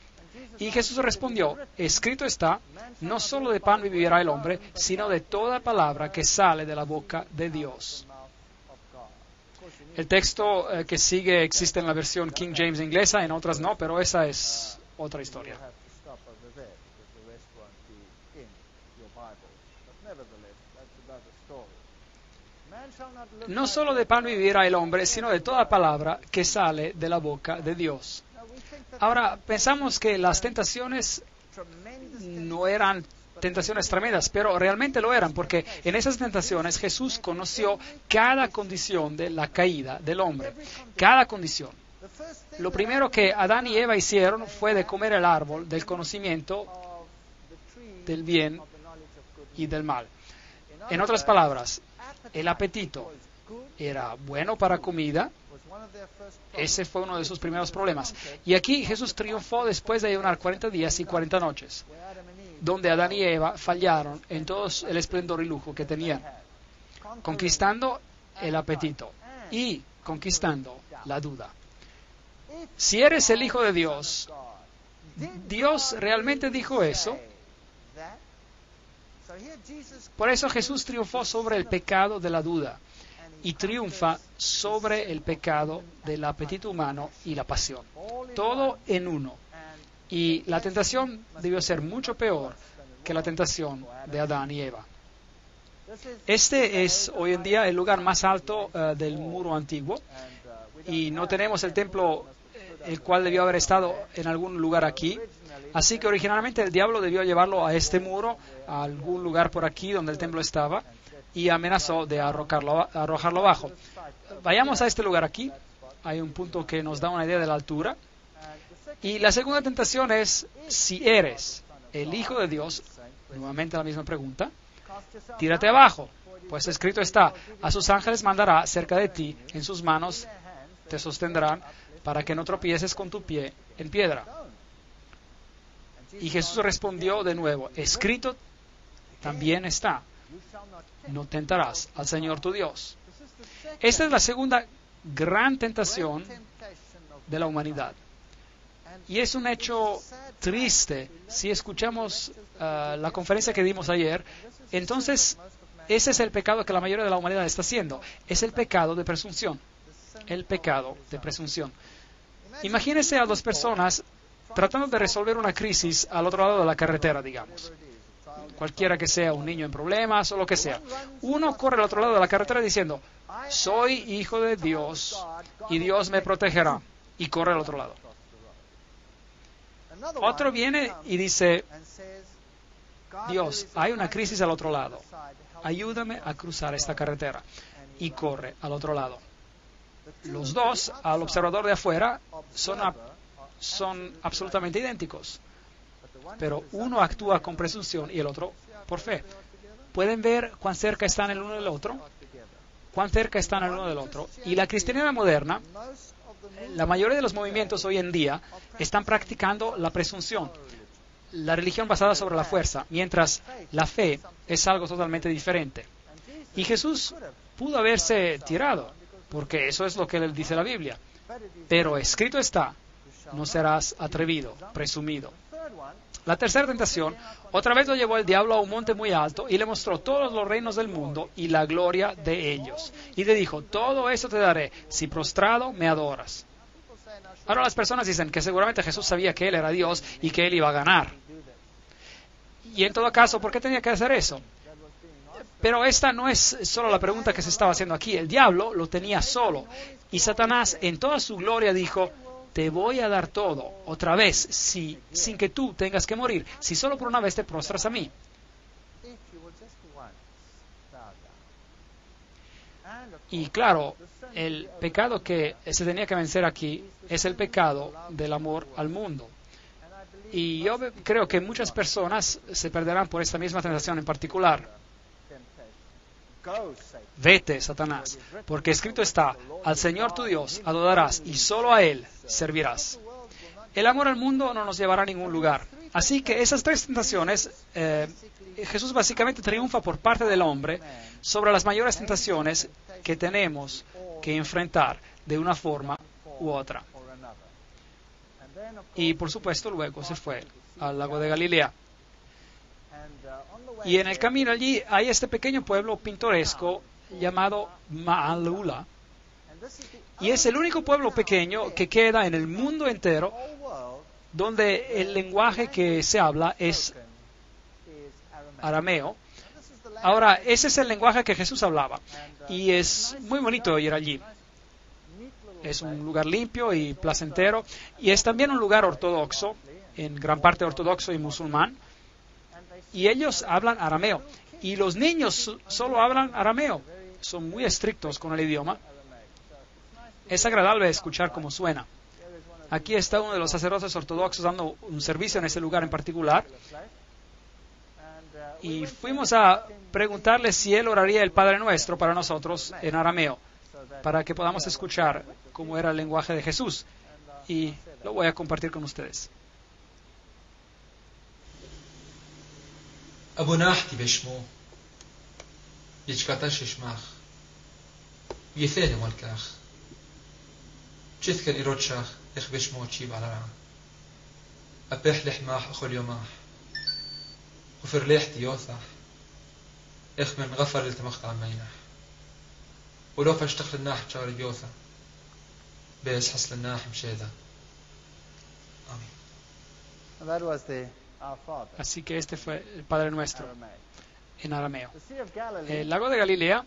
Y Jesús respondió: escrito está, no solo de pan vivirá el hombre, sino de toda palabra que sale de la boca de Dios. El texto que sigue existe en la versión King James inglesa, en otras no, pero esa es otra historia. No solo de pan vivirá el hombre, sino de toda palabra que sale de la boca de Dios. Ahora, pensamos que las tentaciones no eran tentaciones tremendas, pero realmente lo eran, porque en esas tentaciones Jesús conoció cada condición de la caída del hombre, cada condición. Lo primero que Adán y Eva hicieron fue de comer el árbol del conocimiento del bien y del mal. En otras palabras, el apetito era bueno para comida. Ese fue uno de sus primeros problemas. Y aquí Jesús triunfó después de ayunar 40 días y 40 noches, donde Adán y Eva fallaron en todo el esplendor y lujo que tenían, conquistando el apetito y conquistando la duda. Si eres el Hijo de Dios, ¿Dios realmente dijo eso? Por eso Jesús triunfó sobre el pecado de la duda y triunfa sobre el pecado del apetito humano y la pasión. Todo en uno. Y la tentación debió ser mucho peor que la tentación de Adán y Eva. Este es hoy en día el lugar más alto del muro antiguo, y no tenemos el templo, el cual debió haber estado en algún lugar aquí. Así que originalmente el diablo debió llevarlo a este muro, a algún lugar por aquí donde el templo estaba, y amenazó de arrojarlo abajo. Vayamos a este lugar aquí. Hay un punto que nos da una idea de la altura. Y la segunda tentación es, si eres el Hijo de Dios, nuevamente la misma pregunta, tírate abajo, pues escrito está, a sus ángeles mandará cerca de ti, en sus manos te sostendrán, para que no tropieces con tu pie en piedra. Y Jesús respondió de nuevo, escrito también está, no tentarás al Señor tu Dios. Esta es la segunda gran tentación de la humanidad. Y es un hecho triste. Si escuchamos la conferencia que dimos ayer, entonces ese es el pecado que la mayoría de la humanidad está haciendo. Es el pecado de presunción. El pecado de presunción. Imagínense a dos personas tratando de resolver una crisis al otro lado de la carretera, digamos. Cualquiera que sea, un niño en problemas o lo que sea. Uno corre al otro lado de la carretera diciendo, soy hijo de Dios y Dios me protegerá. Y corre al otro lado. Otro viene y dice, Dios, hay una crisis al otro lado. Ayúdame a cruzar esta carretera. Y corre al otro lado. Los dos, al observador de afuera, son absolutamente idénticos. Pero uno actúa con presunción y el otro por fe. ¿Pueden ver cuán cerca están el uno del otro? ¿Cuán cerca están el uno del otro? Y la cristiandad moderna, la mayoría de los movimientos hoy en día están practicando la presunción, la religión basada sobre la fuerza, mientras la fe es algo totalmente diferente. Y Jesús pudo haberse tirado, porque eso es lo que él dice la Biblia. Pero escrito está, no serás atrevido, presumido. La tercera tentación, otra vez lo llevó el diablo a un monte muy alto y le mostró todos los reinos del mundo y la gloria de ellos. Y le dijo, todo eso te daré si prostrado me adoras. Ahora las personas dicen que seguramente Jesús sabía que él era Dios y que él iba a ganar. Y en todo caso, ¿por qué tenía que hacer eso? Pero esta no es solo la pregunta que se estaba haciendo aquí. El diablo lo tenía solo. Y Satanás en toda su gloria dijo, te voy a dar todo, otra vez, sin que tú tengas que morir, si solo por una vez te prostras a mí. Y claro, el pecado que se tenía que vencer aquí es el pecado del amor al mundo. Y yo creo que muchas personas se perderán por esta misma tentación en particular. Vete, Satanás, porque escrito está, al Señor tu Dios adorarás y solo a Él servirás. El amor al mundo no nos llevará a ningún lugar. Así que esas tres tentaciones, Jesús básicamente triunfa por parte del hombre sobre las mayores tentaciones que tenemos que enfrentar de una forma u otra. Y por supuesto luego se fue al lago de Galilea. Y en el camino allí hay este pequeño pueblo pintoresco llamado Ma'alula. Y es el único pueblo pequeño que queda en el mundo entero donde el lenguaje que se habla es arameo. Ahora, ese es el lenguaje que Jesús hablaba. Y es muy bonito ir allí. Es un lugar limpio y placentero. Y es también un lugar ortodoxo, en gran parte ortodoxo y musulmán. Y ellos hablan arameo. Y los niños solo hablan arameo. Son muy estrictos con el idioma. Es agradable escuchar cómo suena. Aquí está uno de los sacerdotes ortodoxos dando un servicio en ese lugar en particular. Y fuimos a preguntarle si él oraría el Padre Nuestro para nosotros en arameo, para que podamos escuchar cómo era el lenguaje de Jesús. Y lo voy a compartir con ustedes. أبونا أحكي بشمو يجكتش شماخ يثاني والكاخ تشذكر إيروتشاخ إخ بشمو تشيب على رعا أبيح لحماح أخو اليوماح غفر ليح تيوثح إخ من غفر التمخت عن مينح ولو فاشتخل الناح تشاري بيوثا بيس حصل الناح مشيدا آمين. Así que este fue el Padre Nuestro en arameo. El lago de Galilea,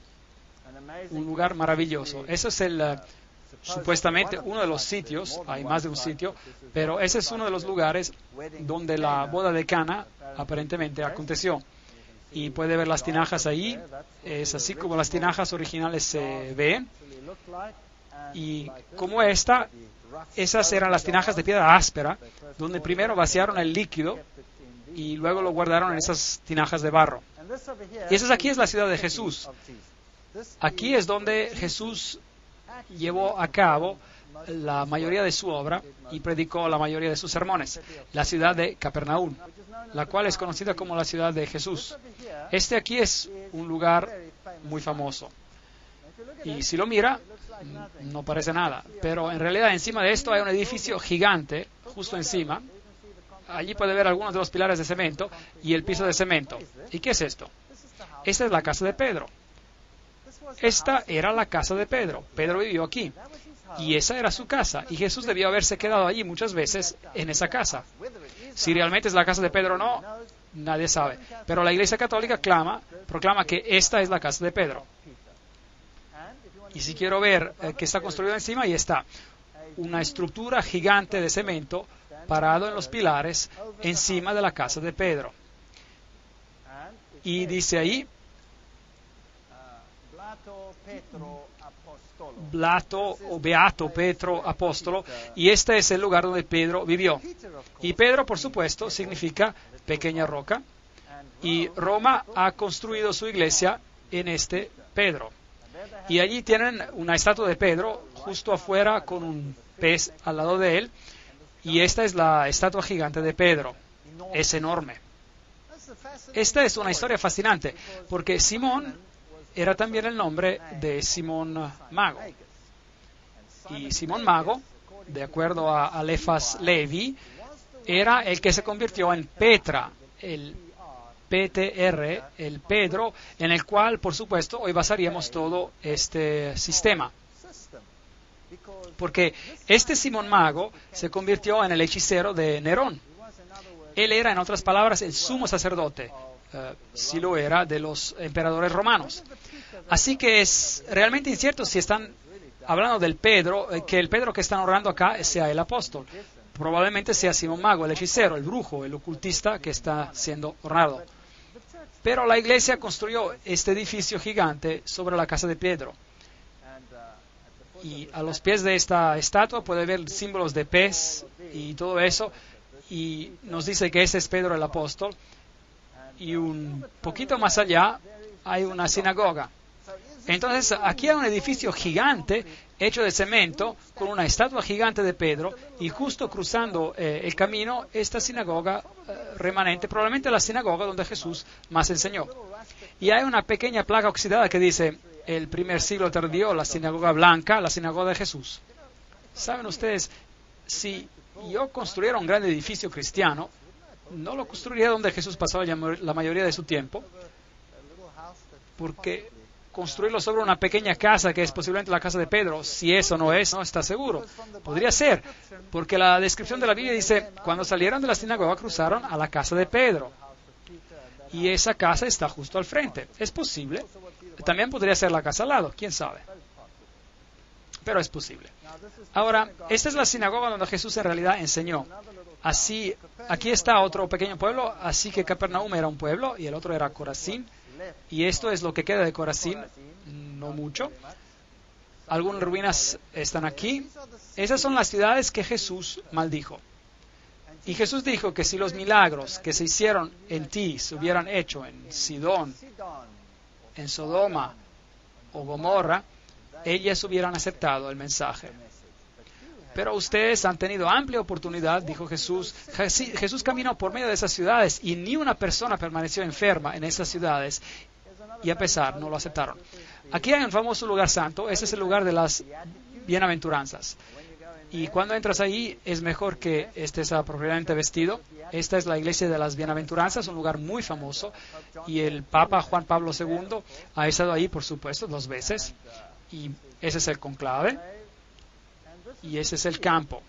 un lugar maravilloso. Ese es supuestamente uno de los sitios, hay más de un sitio, pero ese es uno de los lugares donde la boda de Cana aparentemente aconteció. Y puede ver las tinajas ahí, es así como las tinajas originales se ven. Y como esas eran las tinajas de piedra áspera, donde primero vaciaron el líquido y luego lo guardaron en esas tinajas de barro. Y aquí es la ciudad de Jesús. Aquí es donde Jesús llevó a cabo la mayoría de su obra y predicó la mayoría de sus sermones, la ciudad de Capernaum, la cual es conocida como la ciudad de Jesús. Aquí es un lugar muy famoso. Y si lo mira, no parece nada, pero en realidad encima de esto hay un edificio gigante, justo encima. Allí puede ver algunos de los pilares de cemento y el piso de cemento. ¿Y qué es esto? Esta es la casa de Pedro. Esta era la casa de Pedro. Pedro vivió aquí. Y esa era su casa. Y Jesús debió haberse quedado allí muchas veces en esa casa. Si realmente es la casa de Pedro o no, nadie sabe. Pero la Iglesia Católica proclama que esta es la casa de Pedro. Y si quiero ver que está construido encima, ahí está. Una estructura gigante de cemento parado en los pilares encima de la casa de Pedro. Y dice ahí, Blato o Beato Petro Apóstolo, y este es el lugar donde Pedro vivió. Y Pedro, por supuesto, significa pequeña roca, y Roma ha construido su iglesia en este Pedro. Y allí tienen una estatua de Pedro justo afuera con un pez al lado de él, y esta es la estatua gigante de Pedro. Es enorme. Esta es una historia fascinante, porque Simón era también el nombre de Simón Mago. Y Simón Mago, de acuerdo a Alefas Levi, era el que se convirtió en Petra, el PTR, el Pedro, en el cual, por supuesto, hoy basaríamos todo este sistema. Porque este Simón Mago se convirtió en el hechicero de Nerón. Él era, en otras palabras, el sumo sacerdote, si lo era, de los emperadores romanos. Así que es realmente incierto si están hablando del Pedro, que el Pedro que están honrando acá sea el apóstol. Probablemente sea Simón Mago, el hechicero, el brujo, el ocultista que está siendo honrado. Pero la iglesia construyó este edificio gigante sobre la casa de Pedro. Y a los pies de esta estatua puede ver símbolos de pez y todo eso. Y nos dice que ese es Pedro el apóstol. Y un poquito más allá hay una sinagoga. Entonces aquí hay un edificio gigante hecho de cemento con una estatua gigante de Pedro, y justo cruzando el camino esta sinagoga remanente, probablemente la sinagoga donde Jesús más enseñó. Y hay una pequeña placa oxidada que dice: el primer siglo tardío, la sinagoga blanca, la sinagoga de Jesús. ¿Saben ustedes? Si yo construyera un gran edificio cristiano, no lo construiría donde Jesús pasaba la mayoría de su tiempo, porque construirlo sobre una pequeña casa que es posiblemente la casa de Pedro, si eso no es, no está seguro. Podría ser, porque la descripción de la Biblia dice: cuando salieron de la sinagoga cruzaron a la casa de Pedro. Y esa casa está justo al frente. Es posible. También podría ser la casa al lado, quién sabe. Pero es posible. Ahora, esta es la sinagoga donde Jesús en realidad enseñó. Así, aquí está otro pequeño pueblo, así que Capernaum era un pueblo y el otro era Corazín. Y esto es lo que queda de Corazín, no mucho. Algunas ruinas están aquí. Esas son las ciudades que Jesús maldijo. Y Jesús dijo que si los milagros que se hicieron en ti se hubieran hecho en Sidón, en Sodoma o Gomorra, ellas hubieran aceptado el mensaje. Pero ustedes han tenido amplia oportunidad, dijo Jesús. Jesús caminó por medio de esas ciudades y ni una persona permaneció enferma en esas ciudades, y a pesar no lo aceptaron. Aquí hay un famoso lugar santo, ese es el lugar de las bienaventuranzas. Y cuando entras ahí es mejor que estés apropiadamente vestido. Esta es la iglesia de las bienaventuranzas, un lugar muy famoso, y el Papa Juan Pablo II ha estado ahí, por supuesto, 2 veces, y ese es el conclave. Y ese es el campo.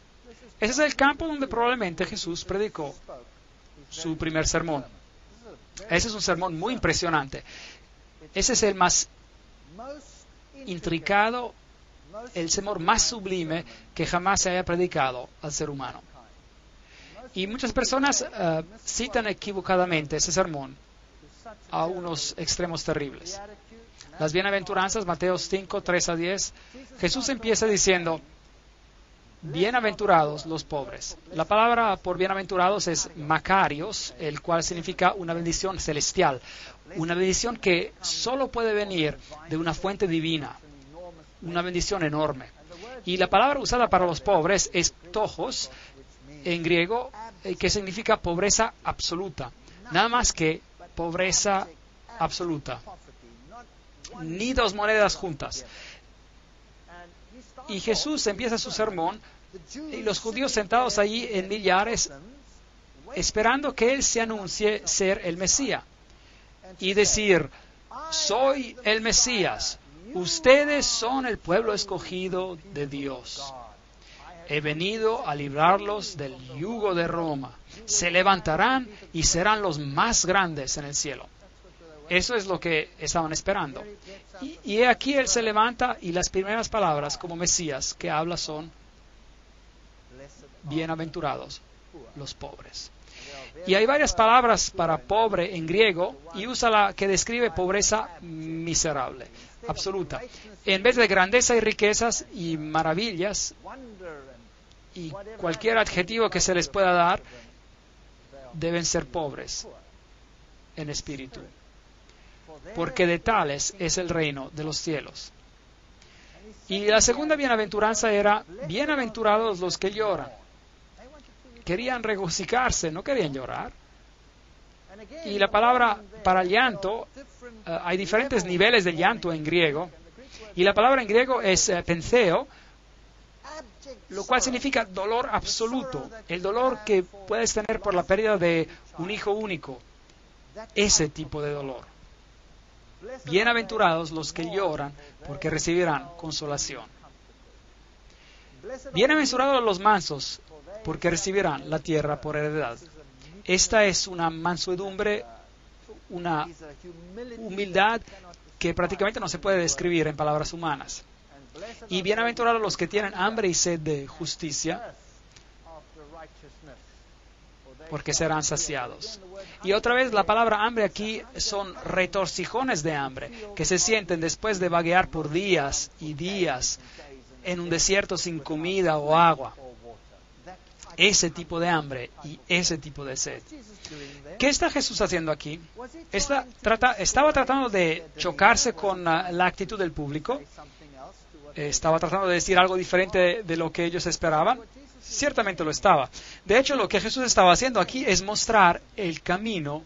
Ese es el campo donde probablemente Jesús predicó su primer sermón. Ese es un sermón muy impresionante. Ese es el más intricado, el sermón más sublime que jamás se haya predicado al ser humano. Y muchas personas citan equivocadamente ese sermón a unos extremos terribles. Las bienaventuranzas, Mateo 5, 3 a 10, Jesús empieza diciendo, bienaventurados los pobres. La palabra por bienaventurados es Macarios, el cual significa una bendición celestial, una bendición que solo puede venir de una fuente divina, una bendición enorme. Y la palabra usada para los pobres es ptojos, en griego, que significa pobreza absoluta. Nada más que pobreza absoluta. Ni dos monedas juntas. Y Jesús empieza su sermón y los judíos sentados allí en millares esperando que Él se anuncie ser el Mesías y decir, soy el Mesías, ustedes son el pueblo escogido de Dios. He venido a librarlos del yugo de Roma. Se levantarán y serán los más grandes en el cielo. Eso es lo que estaban esperando. Y aquí Él se levanta y las primeras palabras como Mesías que habla son bienaventurados los pobres. Y hay varias palabras para pobre en griego y usa la que describe pobreza miserable, absoluta. En vez de grandeza y riquezas y maravillas y cualquier adjetivo que se les pueda dar, deben ser pobres en espíritu, porque de tales es el reino de los cielos. Y la segunda bienaventuranza era, bienaventurados los que lloran. Querían regocijarse, no querían llorar. Y la palabra para llanto, hay diferentes niveles de llanto en griego, y la palabra en griego es penseo, lo cual significa dolor absoluto, el dolor que puedes tener por la pérdida de un hijo único, ese tipo de dolor. Bienaventurados los que lloran, porque recibirán consolación. Bienaventurados los mansos, porque recibirán la tierra por heredad. Esta es una mansedumbre, una humildad que prácticamente no se puede describir en palabras humanas. Y bienaventurados los que tienen hambre y sed de justicia, porque serán saciados. Y otra vez la palabra hambre aquí son retorcijones de hambre, que se sienten después de vaguear por días y días en un desierto sin comida o agua. Ese tipo de hambre y ese tipo de sed. ¿Qué está Jesús haciendo aquí? ¿Estaba tratando de chocarse con la actitud del público? ¿Estaba tratando de decir algo diferente de lo que ellos esperaban? Ciertamente lo estaba. De hecho, lo que Jesús estaba haciendo aquí es mostrar el camino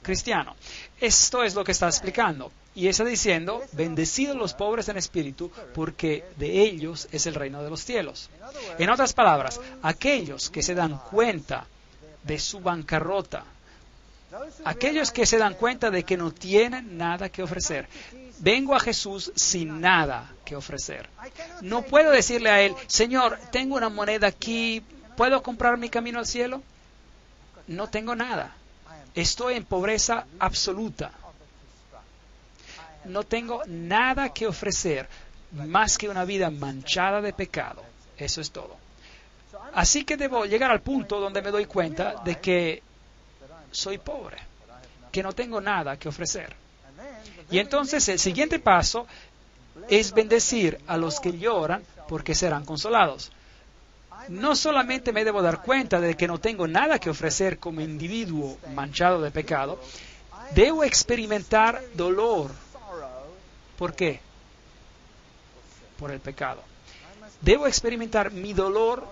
cristiano. Esto es lo que está explicando. Y está diciendo, bendecidos los pobres en espíritu, porque de ellos es el reino de los cielos. En otras palabras, aquellos que se dan cuenta de su bancarrota, aquellos que se dan cuenta de que no tienen nada que ofrecer. Vengo a Jesús sin nada que ofrecer. No puedo decirle a Él, Señor, tengo una moneda aquí, ¿puedo comprar mi camino al cielo? No tengo nada. Estoy en pobreza absoluta. No tengo nada que ofrecer más que una vida manchada de pecado. Eso es todo. Así que debo llegar al punto donde me doy cuenta de que soy pobre, que no tengo nada que ofrecer. Y entonces el siguiente paso es bendecir a los que lloran porque serán consolados. No solamente me debo dar cuenta de que no tengo nada que ofrecer como individuo manchado de pecado, debo experimentar dolor. ¿Por qué? Por el pecado. Debo experimentar mi dolor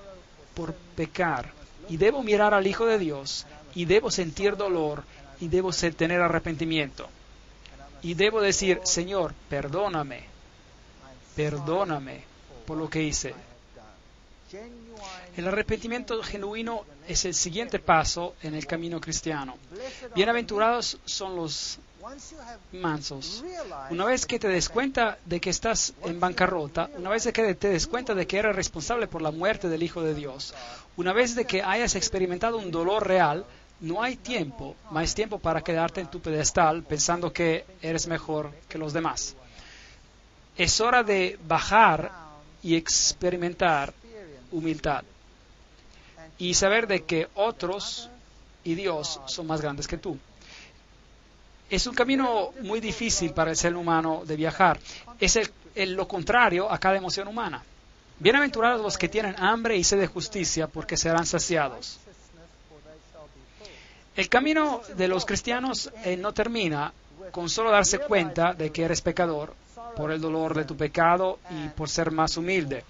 por pecar y debo mirar al Hijo de Dios y debo sentir dolor y debo tener arrepentimiento. Y debo decir, Señor, perdóname por lo que hice. El arrepentimiento genuino es el siguiente paso en el camino cristiano. Bienaventurados son los mansos. Una vez que te des cuenta de que estás en bancarrota, una vez que te des cuenta de que eres responsable por la muerte del Hijo de Dios, una vez de que hayas experimentado un dolor real, no hay más tiempo para quedarte en tu pedestal pensando que eres mejor que los demás. Es hora de bajar y experimentar humildad y saber de que otros y Dios son más grandes que tú. Es un camino muy difícil para el ser humano de viajar. Es lo contrario a cada emoción humana. Bienaventurados los que tienen hambre y sed de justicia, porque serán saciados. El camino de los cristianos no termina con solo darse cuenta de que eres pecador por el dolor de tu pecado y por ser más humilde.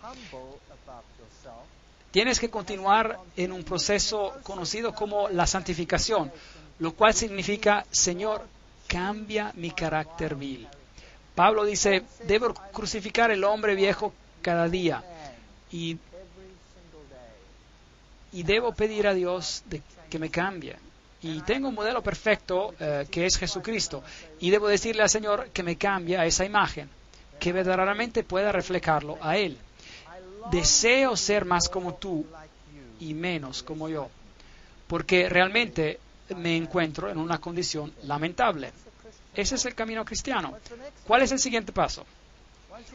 Tienes que continuar en un proceso conocido como la santificación, lo cual significa, Señor, cambia mi carácter vil. Pablo dice, debo crucificar el hombre viejo cada día y debo pedir a Dios que me cambie. Y tengo un modelo perfecto que es Jesucristo. Y debo decirle al Señor que me cambie a esa imagen, que verdaderamente pueda reflejarlo a Él. Deseo ser más como tú y menos como yo, porque realmente me encuentro en una condición lamentable. Ese es el camino cristiano. ¿Cuál es el siguiente paso?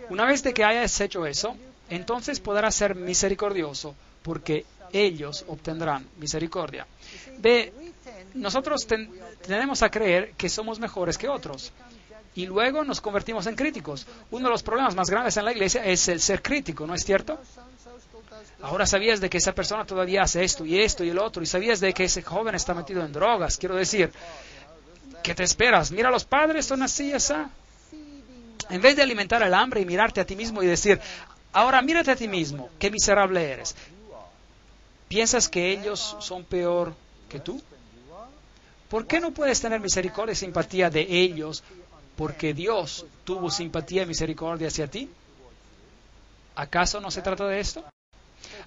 Una vez de que hayas hecho eso, entonces podrás ser misericordioso, porque ellos obtendrán misericordia. Nosotros tenemos a creer que somos mejores que otros y luego nos convertimos en críticos. Uno de los problemas más grandes en la iglesia es el ser crítico, ¿no es cierto? Ahora sabías de que esa persona todavía hace esto y el otro, y sabías de que ese joven está metido en drogas. Quiero decir, ¿qué te esperas? Mira, los padres son así, esa. En vez de alimentar el hambre y mirarte a ti mismo y decir, ahora mírate a ti mismo, qué miserable eres. ¿Piensas que ellos son peor que tú? ¿Por qué no puedes tener misericordia y simpatía de ellos porque Dios tuvo simpatía y misericordia hacia ti? ¿Acaso no se trata de esto?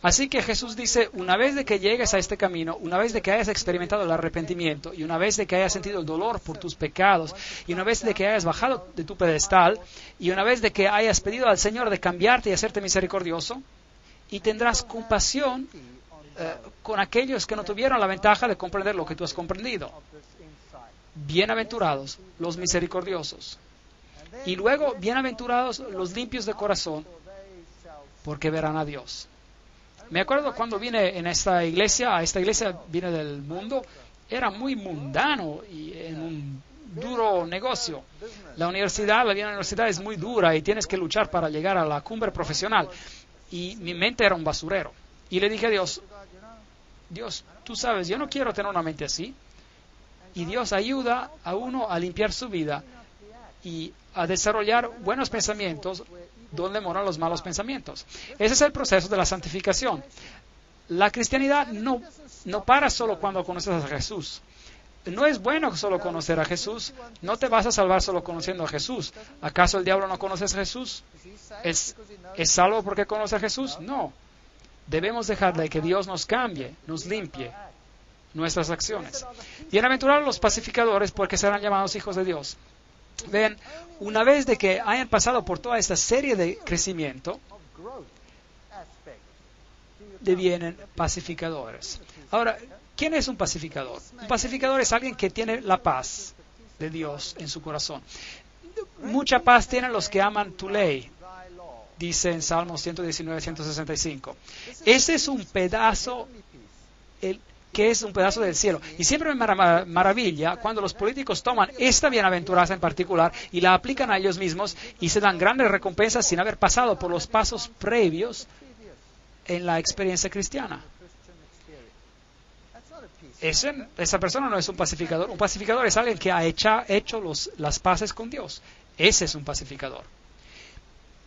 Así que Jesús dice, una vez de que llegues a este camino, una vez de que hayas experimentado el arrepentimiento, y una vez de que hayas sentido el dolor por tus pecados, y una vez de que hayas bajado de tu pedestal, y una vez de que hayas pedido al Señor de cambiarte y hacerte misericordioso, y tendrás compasión con aquellos que no tuvieron la ventaja de comprender lo que tú has comprendido. Bienaventurados los misericordiosos. Y luego, bienaventurados los limpios de corazón, porque verán a Dios. Me acuerdo cuando vine a esta iglesia vine del mundo, era muy mundano y en un duro negocio. La vida en la universidad es muy dura y tienes que luchar para llegar a la cumbre profesional. Y mi mente era un basurero. Y le dije a Dios, tú sabes, yo no quiero tener una mente así. Y Dios ayuda a uno a limpiar su vida y a desarrollar buenos pensamientos donde moran los malos pensamientos. Ese es el proceso de la santificación. La cristianidad no para solo cuando conoces a Jesús. No es bueno solo conocer a Jesús. No te vas a salvar solo conociendo a Jesús. ¿Acaso el diablo no conoce a Jesús? ¿Es salvo porque conoce a Jesús? No. Debemos dejarle que Dios nos cambie, nos limpie nuestras acciones. Bienaventurados los pacificadores, porque serán llamados hijos de Dios. Ven, una vez de que hayan pasado por toda esta serie de crecimiento, devienen pacificadores. Ahora, ¿quién es un pacificador? Un pacificador es alguien que tiene la paz de Dios en su corazón. Mucha paz tienen los que aman tu ley, dice en Salmos 119, 165. Ese es un pedazo, que es un pedazo del cielo. Y siempre me maravilla cuando los políticos toman esta bienaventuranza en particular y la aplican a ellos mismos y se dan grandes recompensas sin haber pasado por los pasos previos en la experiencia cristiana. Esa persona no es un pacificador. Un pacificador es alguien que ha hecho las paces con Dios. Ese es un pacificador.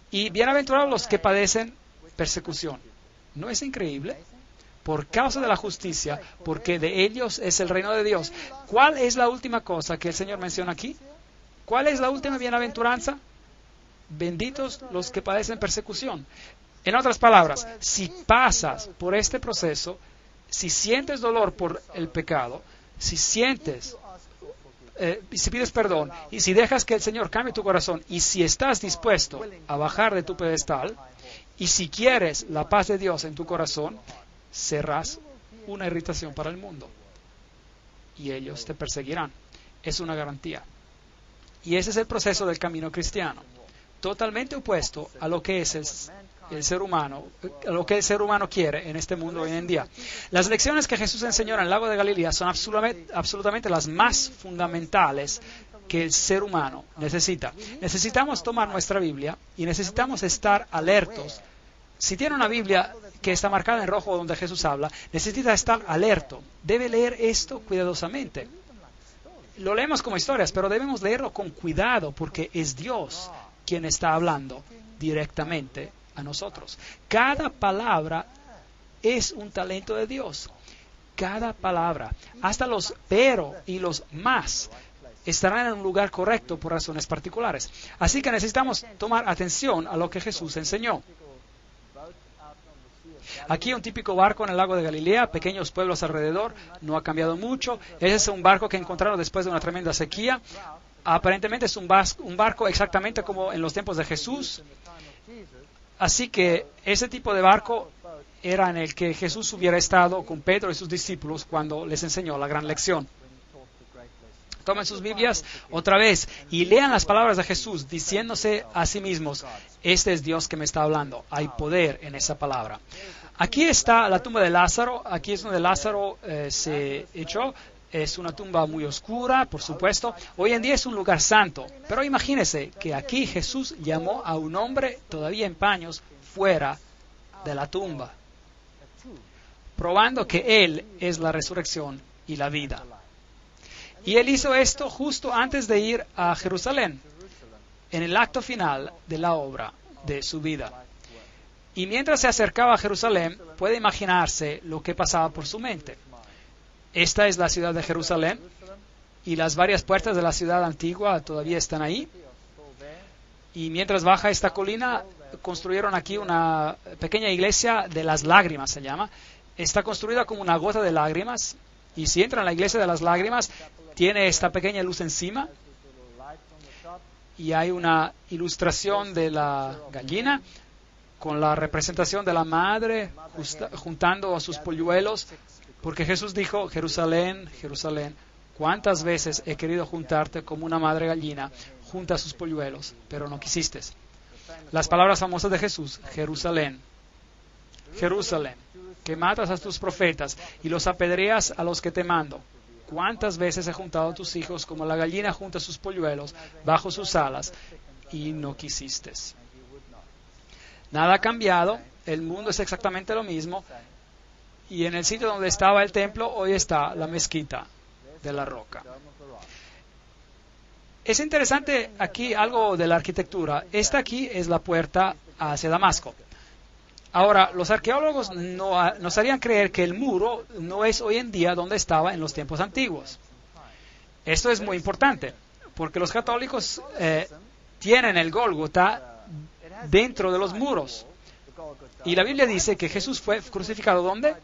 Y bienaventurados los que padecen persecución. ¿No es increíble? Por causa de la justicia, porque de ellos es el reino de Dios. ¿Cuál es la última cosa que el Señor menciona aquí? ¿Cuál es la última bienaventuranza? Benditos los que padecen persecución. En otras palabras, si pasas por este proceso, si sientes dolor por el pecado, si pides perdón, y si dejas que el Señor cambie tu corazón, y si estás dispuesto a bajar de tu pedestal, y si quieres la paz de Dios en tu corazón, serás una irritación para el mundo y ellos te perseguirán. Es una garantía. Y ese es el proceso del camino cristiano, totalmente opuesto a lo que es el ser humano, a lo que el ser humano quiere en este mundo hoy en día. Las lecciones que Jesús enseñó en el lago de Galilea son absolutamente las más fundamentales que el ser humano necesita. Necesitamos tomar nuestra Biblia y necesitamos estar alertos. Si tiene una Biblia que está marcada en rojo donde Jesús habla, necesita estar alerto. Debe leer esto cuidadosamente. Lo leemos como historias, pero debemos leerlo con cuidado porque es Dios quien está hablando directamente a nosotros. Cada palabra es un talento de Dios. Cada palabra, hasta los pero y los más, estarán en un lugar correcto por razones particulares. Así que necesitamos tomar atención a lo que Jesús enseñó. Aquí un típico barco en el lago de Galilea, pequeños pueblos alrededor, no ha cambiado mucho. Ese es un barco que encontraron después de una tremenda sequía. Aparentemente es un barco exactamente como en los tiempos de Jesús. Así que ese tipo de barco era en el que Jesús hubiera estado con Pedro y sus discípulos cuando les enseñó la gran lección. Tomen sus Biblias otra vez y lean las palabras de Jesús diciéndose a sí mismos, este es Dios que me está hablando, hay poder en esa palabra. Aquí está la tumba de Lázaro, aquí es donde Lázaro se echó. Es una tumba muy oscura, por supuesto. Hoy en día es un lugar santo, pero imagínense que aquí Jesús llamó a un hombre todavía en paños fuera de la tumba, probando que Él es la resurrección y la vida. Y Él hizo esto justo antes de ir a Jerusalén, en el acto final de la obra de su vida. Y mientras se acercaba a Jerusalén, puede imaginarse lo que pasaba por su mente. Esta es la ciudad de Jerusalén y las varias puertas de la ciudad antigua todavía están ahí. Y mientras baja esta colina, construyeron aquí una pequeña iglesia de las lágrimas, se llama. Está construida como una gota de lágrimas. Y si entra en la iglesia de las lágrimas, tiene esta pequeña luz encima. Y hay una ilustración de la gallina con la representación de la madre juntando a sus polluelos. Porque Jesús dijo, Jerusalén, Jerusalén, ¿cuántas veces he querido juntarte como una madre gallina junta a sus polluelos, pero no quisiste? Las palabras famosas de Jesús, Jerusalén, Jerusalén, que matas a tus profetas y los apedreas a los que te mando. ¿Cuántas veces he juntado a tus hijos como la gallina junta sus polluelos bajo sus alas y no quisiste? Nada ha cambiado, el mundo es exactamente lo mismo. Y en el sitio donde estaba el templo, hoy está la mezquita de la roca. Es interesante aquí algo de la arquitectura. Esta aquí es la puerta hacia Damasco. Ahora, los arqueólogos nos harían creer que el muro no es hoy en día donde estaba en los tiempos antiguos. Esto es muy importante, porque los católicos tienen el Gólgota dentro de los muros. Y la Biblia dice que Jesús fue crucificado ¿dónde?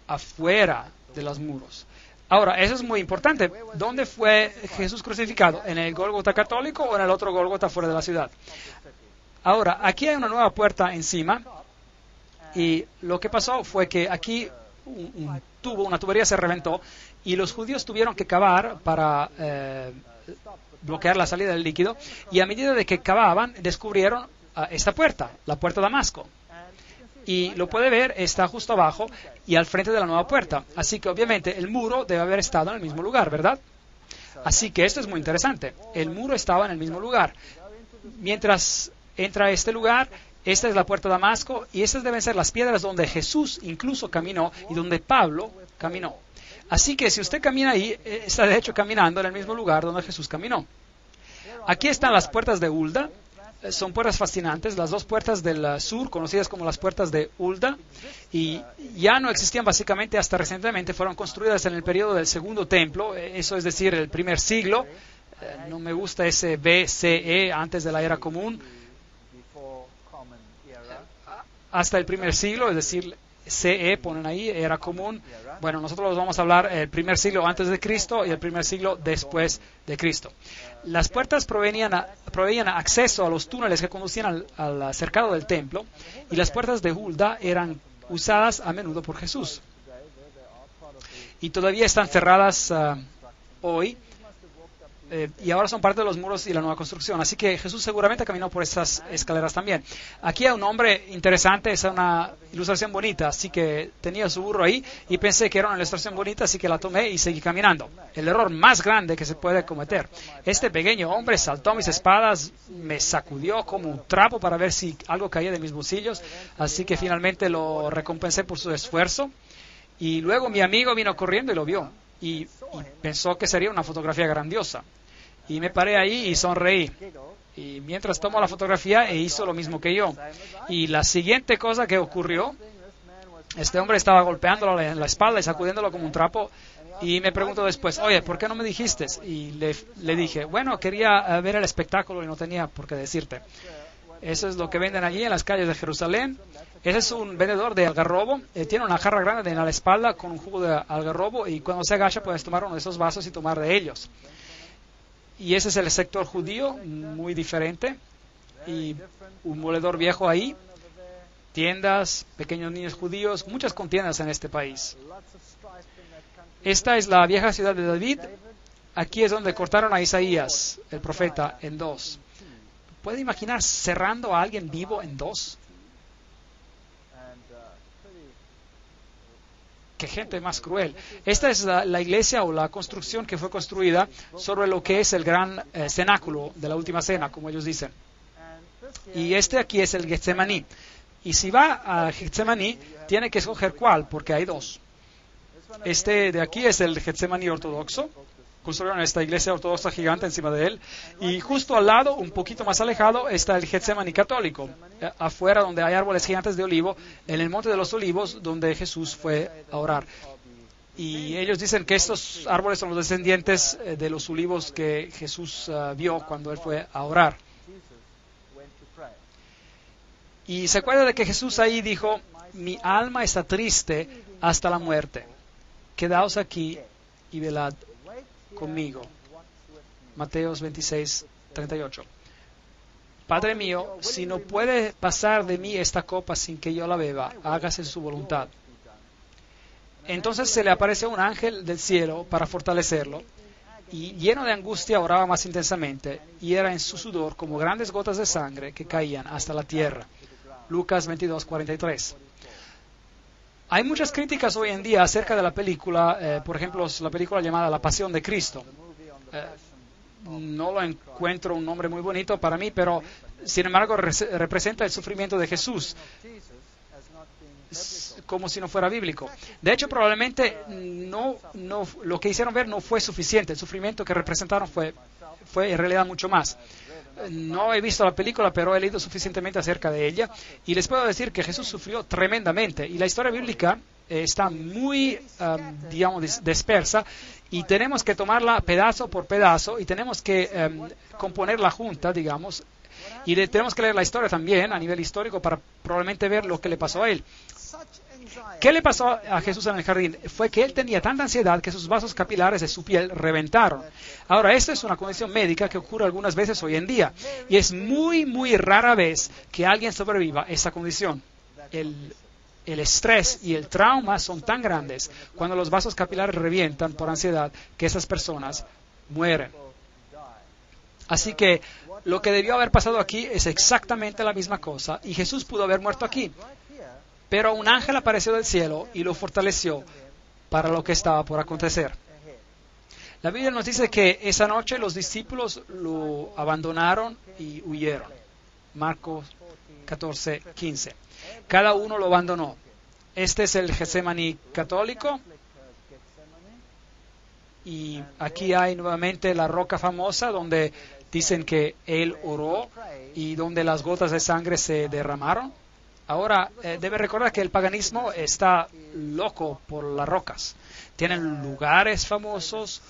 Afuera de los muros. Ahora, eso es muy importante. ¿Dónde fue Jesús crucificado? ¿En el Gólgota católico o en el otro Gólgota fuera de la ciudad? Ahora, aquí hay una nueva puerta encima y lo que pasó fue que aquí una tubería se reventó y los judíos tuvieron que cavar para bloquear la salida del líquido y a medida de que cavaban descubrieron esta puerta, la puerta de Damasco. Y lo puede ver, está justo abajo y al frente de la nueva puerta. Así que obviamente el muro debe haber estado en el mismo lugar, ¿verdad? Así que esto es muy interesante. El muro estaba en el mismo lugar. Mientras entra a este lugar, esta es la puerta de Damasco y estas deben ser las piedras donde Jesús incluso caminó y donde Pablo caminó. Así que si usted camina ahí, está de hecho caminando en el mismo lugar donde Jesús caminó. Aquí están las puertas de Hulda. Son puertas fascinantes, las dos puertas del sur, conocidas como las puertas de Hulda, y ya no existían básicamente hasta recientemente, fueron construidas en el periodo del segundo templo, eso es decir, el primer siglo. No me gusta ese BCE, antes de la era común, hasta el primer siglo, es decir, CE ponen ahí, era común. Bueno, nosotros vamos a hablar el primer siglo antes de Cristo y el primer siglo después de Cristo. Las puertas proveían acceso a los túneles que conducían al cercado del templo y las puertas de Hulda eran usadas a menudo por Jesús. Y todavía están cerradas hoy. y ahora son parte de los muros y la nueva construcción. Así que Jesús seguramente caminó por estas escaleras también. Aquí hay un hombre interesante, es una ilustración bonita, así que tenía su burro ahí y pensé que era una ilustración bonita, así que la tomé y seguí caminando. El error más grande que se puede cometer. Este pequeño hombre saltó a mis espaldas, me sacudió como un trapo para ver si algo caía de mis bolsillos, así que finalmente lo recompensé por su esfuerzo. Y luego mi amigo vino corriendo y lo vio y pensó que sería una fotografía grandiosa. Y me paré ahí y sonreí. Y mientras tomó la fotografía, hizo lo mismo que yo. Y la siguiente cosa que ocurrió, este hombre estaba golpeándolo en la espalda y sacudiéndolo como un trapo. Y me preguntó después, oye, ¿por qué no me dijiste? Y le dije, bueno, quería ver el espectáculo y no tenía por qué decirte. Eso es lo que venden allí en las calles de Jerusalén. Ese es un vendedor de algarrobo. Tiene una jarra grande en la espalda con un jugo de algarrobo y cuando se agacha puedes tomar uno de esos vasos y tomar de ellos. Y ese es el sector judío, muy diferente. Y un moledor viejo ahí, tiendas, pequeños niños judíos, muchas contiendas en este país. Esta es la vieja ciudad de David. Aquí es donde cortaron a Isaías, el profeta, en dos. ¿Puede imaginar cerrando a alguien vivo en dos? ¡Qué gente más cruel! Esta es la iglesia o la construcción que fue construida sobre lo que es el gran cenáculo de la última cena, como ellos dicen. Y este aquí es el Getsemaní. Y si va a Getsemaní, tiene que escoger cuál, porque hay dos. Este de aquí es el Getsemaní ortodoxo. Construyeron esta iglesia ortodoxa gigante encima de él. Y justo al lado, un poquito más alejado, está el Getsemaní católico. Afuera, donde hay árboles gigantes de olivo, en el Monte de los Olivos, donde Jesús fue a orar. Y ellos dicen que estos árboles son los descendientes de los olivos que Jesús vio cuando él fue a orar. Y se acuerda de que Jesús ahí dijo, mi alma está triste hasta la muerte. Quedaos aquí y velad conmigo. Mateos 26:38. Padre mío, si no puede pasar de mí esta copa sin que yo la beba, hágase su voluntad. Entonces se le apareció un ángel del cielo para fortalecerlo, y lleno de angustia oraba más intensamente, y era en su sudor como grandes gotas de sangre que caían hasta la tierra. Lucas 22:43. Hay muchas críticas hoy en día acerca de la película, por ejemplo, la película llamada La Pasión de Cristo. No lo encuentro un nombre muy bonito para mí, pero sin embargo representa el sufrimiento de Jesús, como si no fuera bíblico. De hecho, probablemente lo que hicieron ver no fue suficiente. El sufrimiento que representaron fue en realidad mucho más. No he visto la película, pero he leído suficientemente acerca de ella y les puedo decir que Jesús sufrió tremendamente y la historia bíblica está muy, dispersa y tenemos que tomarla pedazo por pedazo y tenemos que componerla junta, digamos, y tenemos que leer la historia también a nivel histórico para probablemente ver lo que le pasó a él. ¿Qué le pasó a Jesús en el jardín? Fue que él tenía tanta ansiedad que sus vasos capilares de su piel reventaron. Ahora, esto es una condición médica que ocurre algunas veces hoy en día. Y es muy, muy rara vez que alguien sobreviva a esta condición. El estrés y el trauma son tan grandes cuando los vasos capilares revientan por ansiedad que esas personas mueren. Así que lo que debió haber pasado aquí es exactamente la misma cosa y Jesús pudo haber muerto aquí. Pero un ángel apareció del cielo y lo fortaleció para lo que estaba por acontecer. La Biblia nos dice que esa noche los discípulos lo abandonaron y huyeron. Marcos 14:15. Cada uno lo abandonó. Este es el Getsemaní católico. Y aquí hay nuevamente la roca famosa donde dicen que él oró y donde las gotas de sangre se derramaron. Ahora, debe recordar que el paganismo está loco por las rocas. Tienen lugares famosos,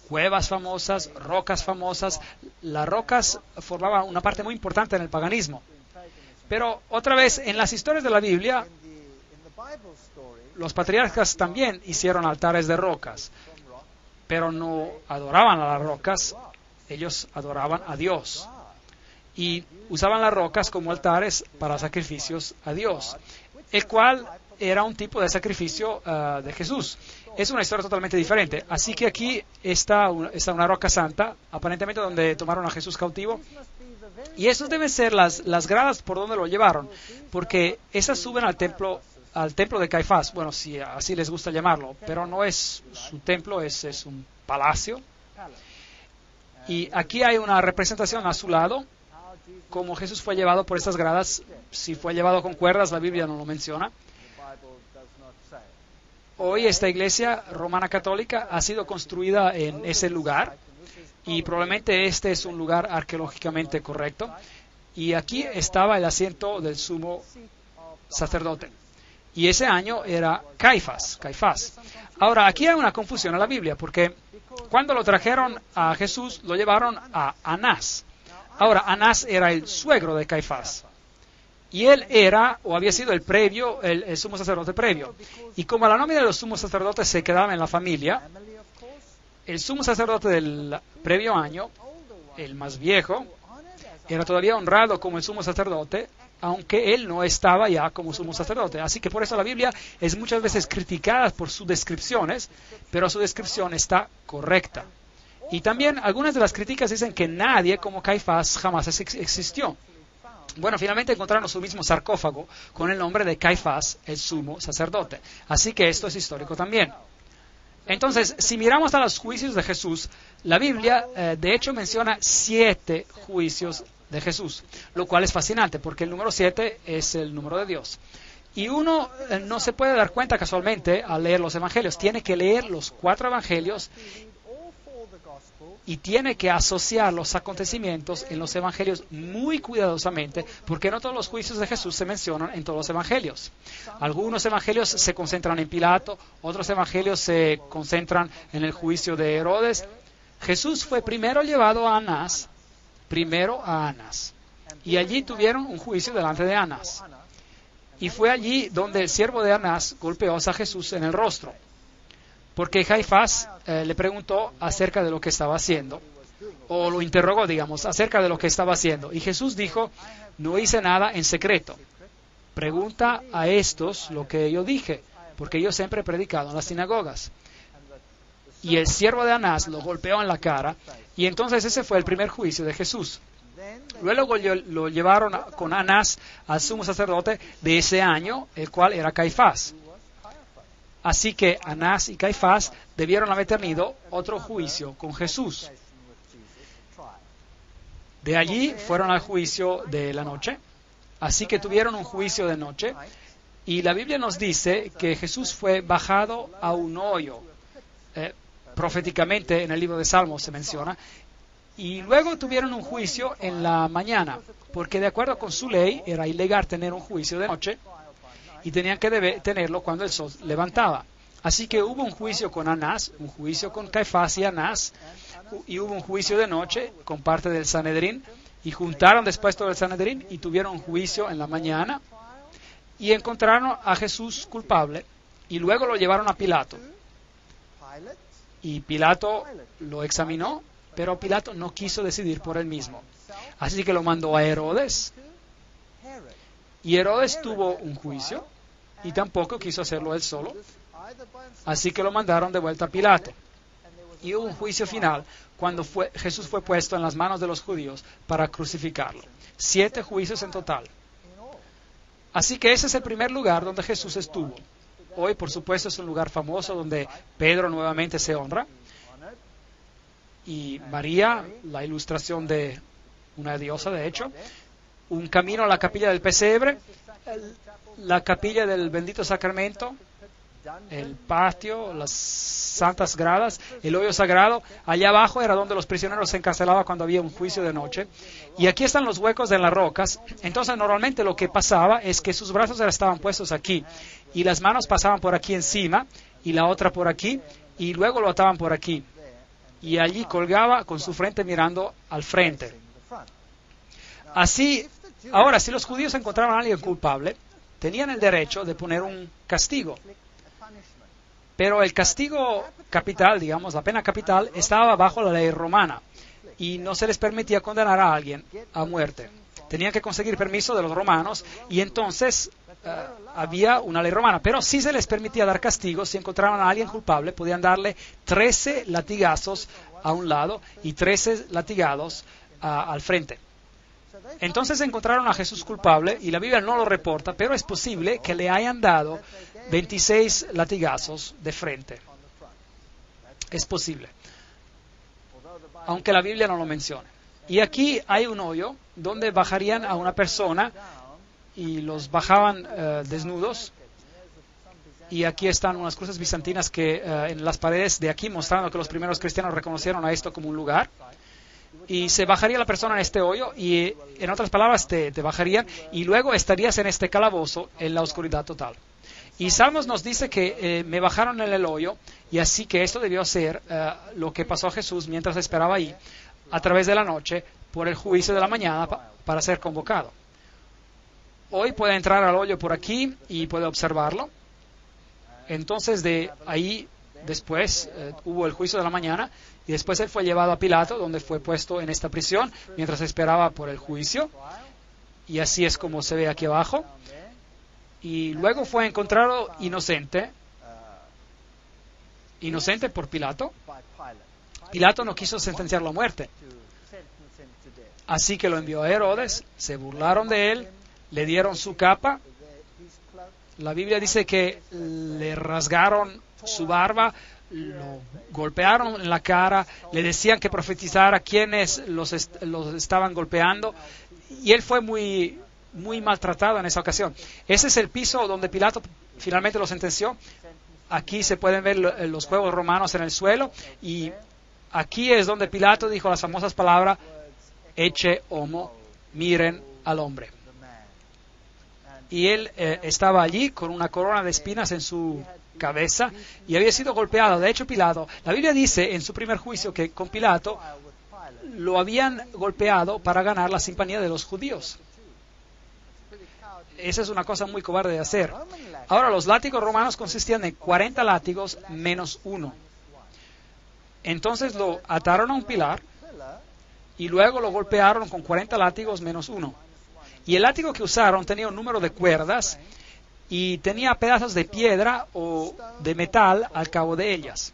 cuevas famosas, rocas famosas. Las rocas formaban una parte muy importante en el paganismo. Pero otra vez, en las historias de la Biblia, los patriarcas también hicieron altares de rocas, pero no adoraban a las rocas, ellos adoraban a Dios. Y usaban las rocas como altares para sacrificios a Dios, el cual era un tipo de sacrificio de Jesús. Es una historia totalmente diferente. Así que aquí está una roca santa, aparentemente donde tomaron a Jesús cautivo. Y esas deben ser las gradas por donde lo llevaron, porque esas suben al templo de Caifás. Bueno, si así les gusta llamarlo, pero no es su templo, es un palacio. Y aquí hay una representación a su lado, como Jesús fue llevado por estas gradas. Si fue llevado con cuerdas, la Biblia no lo menciona. Hoy esta iglesia romana católica ha sido construida en ese lugar y probablemente este es un lugar arqueológicamente correcto. Y aquí estaba el asiento del sumo sacerdote. Y ese año era Caifás. Ahora, aquí hay una confusión en la Biblia, porque cuando lo trajeron a Jesús, lo llevaron a Anás. Ahora, Anás era el suegro de Caifás. Y él era, o había sido el sumo sacerdote previo. Y como la nómina de los sumos sacerdotes se quedaba en la familia, el sumo sacerdote del previo año, el más viejo, era todavía honrado como el sumo sacerdote, aunque él no estaba ya como sumo sacerdote. Así que por eso la Biblia es muchas veces criticada por sus descripciones, pero su descripción está correcta. Y también algunas de las críticas dicen que nadie como Caifás jamás existió. Bueno, finalmente encontraron su mismo sarcófago con el nombre de Caifás, el sumo sacerdote. Así que esto es histórico también. Entonces, si miramos a los juicios de Jesús, la Biblia de hecho menciona 7 juicios de Jesús, lo cual es fascinante porque el número 7 es el número de Dios. Y uno no se puede dar cuenta casualmente al leer los evangelios, tiene que leer los 4 evangelios y tiene que asociar los acontecimientos en los evangelios muy cuidadosamente, porque no todos los juicios de Jesús se mencionan en todos los evangelios. Algunos evangelios se concentran en Pilato, otros evangelios se concentran en el juicio de Herodes. Jesús fue primero llevado a Anás, y allí tuvieron un juicio delante de Anás. Y fue allí donde el siervo de Anás golpeó a Jesús en el rostro, porque Caifás le preguntó acerca de lo que estaba haciendo, o lo interrogó, digamos, acerca de lo que estaba haciendo. Y Jesús dijo, no hice nada en secreto. Pregunta a estos lo que yo dije, porque yo siempre he predicado en las sinagogas. Y el siervo de Anás lo golpeó en la cara, y entonces ese fue el primer juicio de Jesús. Luego lo llevaron con Anás al sumo sacerdote de ese año, el cual era Caifás. Así que Anás y Caifás debieron haber tenido otro juicio con Jesús. De allí fueron al juicio de la noche. Así que tuvieron un juicio de noche. Y la Biblia nos dice que Jesús fue bajado a un hoyo. Proféticamente en el libro de Salmos se menciona. Y luego tuvieron un juicio en la mañana, porque de acuerdo con su ley era ilegal tener un juicio de noche y tenían que tenerlo cuando el sol levantaba. Así que hubo un juicio con Anás, un juicio con Caifás y Anás, y hubo un juicio de noche con parte del Sanedrín, y juntaron después todo el Sanedrín y tuvieron un juicio en la mañana, y encontraron a Jesús culpable, y luego lo llevaron a Pilato. Y Pilato lo examinó, pero Pilato no quiso decidir por él mismo. Así que lo mandó a Herodes, y Herodes tuvo un juicio, y tampoco quiso hacerlo él solo. Así que lo mandaron de vuelta a Pilato. Y hubo un juicio final cuando Jesús fue puesto en las manos de los judíos para crucificarlo. 7 juicios en total. Así que ese es el primer lugar donde Jesús estuvo. Hoy, por supuesto, es un lugar famoso donde Pedro nuevamente se honra. Y María, la ilustración de una diosa, de hecho. Un camino a la capilla del pesebre, la capilla del bendito sacramento, el patio, las santas gradas, el hoyo sagrado. Allá abajo era donde los prisioneros se encarcelaban cuando había un juicio de noche. Y aquí están los huecos de las rocas. Entonces normalmente lo que pasaba es que sus brazos estaban puestos aquí y las manos pasaban por aquí encima y la otra por aquí y luego lo ataban por aquí. Y allí colgaba con su frente mirando al frente. Así, ahora, si los judíos encontraban a alguien culpable, tenían el derecho de poner un castigo. Pero el castigo capital, digamos, la pena capital, estaba bajo la ley romana y no se les permitía condenar a alguien a muerte. Tenían que conseguir permiso de los romanos y entonces había una ley romana, pero sí se les permitía dar castigos. Si encontraban a alguien culpable, podían darle 13 latigazos a un lado y 13 latigazos al frente. Entonces encontraron a Jesús culpable y la Biblia no lo reporta, pero es posible que le hayan dado 26 latigazos de frente. Es posible, aunque la Biblia no lo mencione. Y aquí hay un hoyo donde bajarían a una persona y los bajaban desnudos. Y aquí están unas cruces bizantinas que en las paredes de aquí, mostrando que los primeros cristianos reconocieron a esto como un lugar. Y se bajaría la persona en este hoyo y, en otras palabras, te bajarían y luego estarías en este calabozo en la oscuridad total. Y Salmos nos dice que me bajaron en el hoyo, y así que esto debió ser lo que pasó a Jesús mientras esperaba ahí a través de la noche por el juicio de la mañana para ser convocado. Hoy puede entrar al hoyo por aquí y puede observarlo. Entonces de ahí después hubo el juicio de la mañana y después él fue llevado a Pilato, donde fue puesto en esta prisión mientras esperaba por el juicio, y así es como se ve aquí abajo. Y luego fue encontrado inocente por Pilato. Pilato no quiso sentenciarlo a muerte, así que lo envió a Herodes. Se burlaron de él, le dieron su capa. La Biblia dice que le rasgaron su barba, lo golpearon en la cara, le decían que profetizara quiénes los estaban golpeando, y él fue muy maltratado en esa ocasión. Ese es el piso donde Pilato finalmente lo sentenció. Aquí se pueden ver los juegos romanos en el suelo, y aquí es donde Pilato dijo las famosas palabras: Ecce homo, miren al hombre. Y él estaba allí con una corona de espinas en su cabeza y había sido golpeado. De hecho, Pilato, la Biblia dice en su primer juicio que con Pilato lo habían golpeado para ganar la simpatía de los judíos. Esa es una cosa muy cobarde de hacer. Ahora, los látigos romanos consistían en 40 látigos menos uno. Entonces lo ataron a un pilar y luego lo golpearon con 40 látigos menos uno. Y el látigo que usaron tenía un número de cuerdas y tenía pedazos de piedra o de metal al cabo de ellas.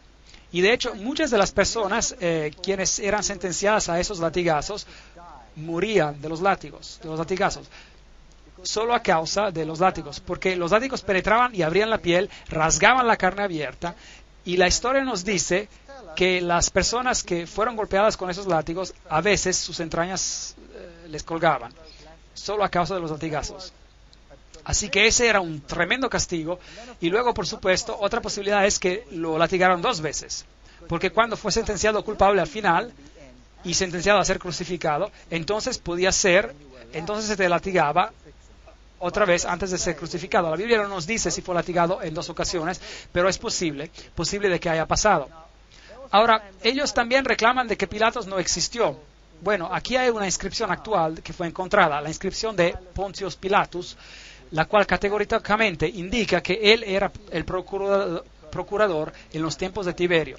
Y de hecho, muchas de las personas quienes eran sentenciadas a esos latigazos morían de los latigazos, solo a causa de los látigos, porque los látigos penetraban y abrían la piel, rasgaban la carne abierta, y la historia nos dice que las personas que fueron golpeadas con esos látigos, a veces sus entrañas les colgaban, solo a causa de los latigazos. Así que ese era un tremendo castigo. Y luego, por supuesto, otra posibilidad es que lo latigaron 2 veces, porque cuando fue sentenciado culpable al final y sentenciado a ser crucificado, entonces se te latigaba otra vez antes de ser crucificado. La Biblia no nos dice si fue latigado en 2 ocasiones, pero es posible de que haya pasado. Ahora, ellos también reclaman de que Pilatos no existió. Bueno, aquí hay una inscripción actual que fue encontrada, la inscripción de Pontius Pilatus, la cual categóricamente indica que él era el procurador en los tiempos de Tiberio.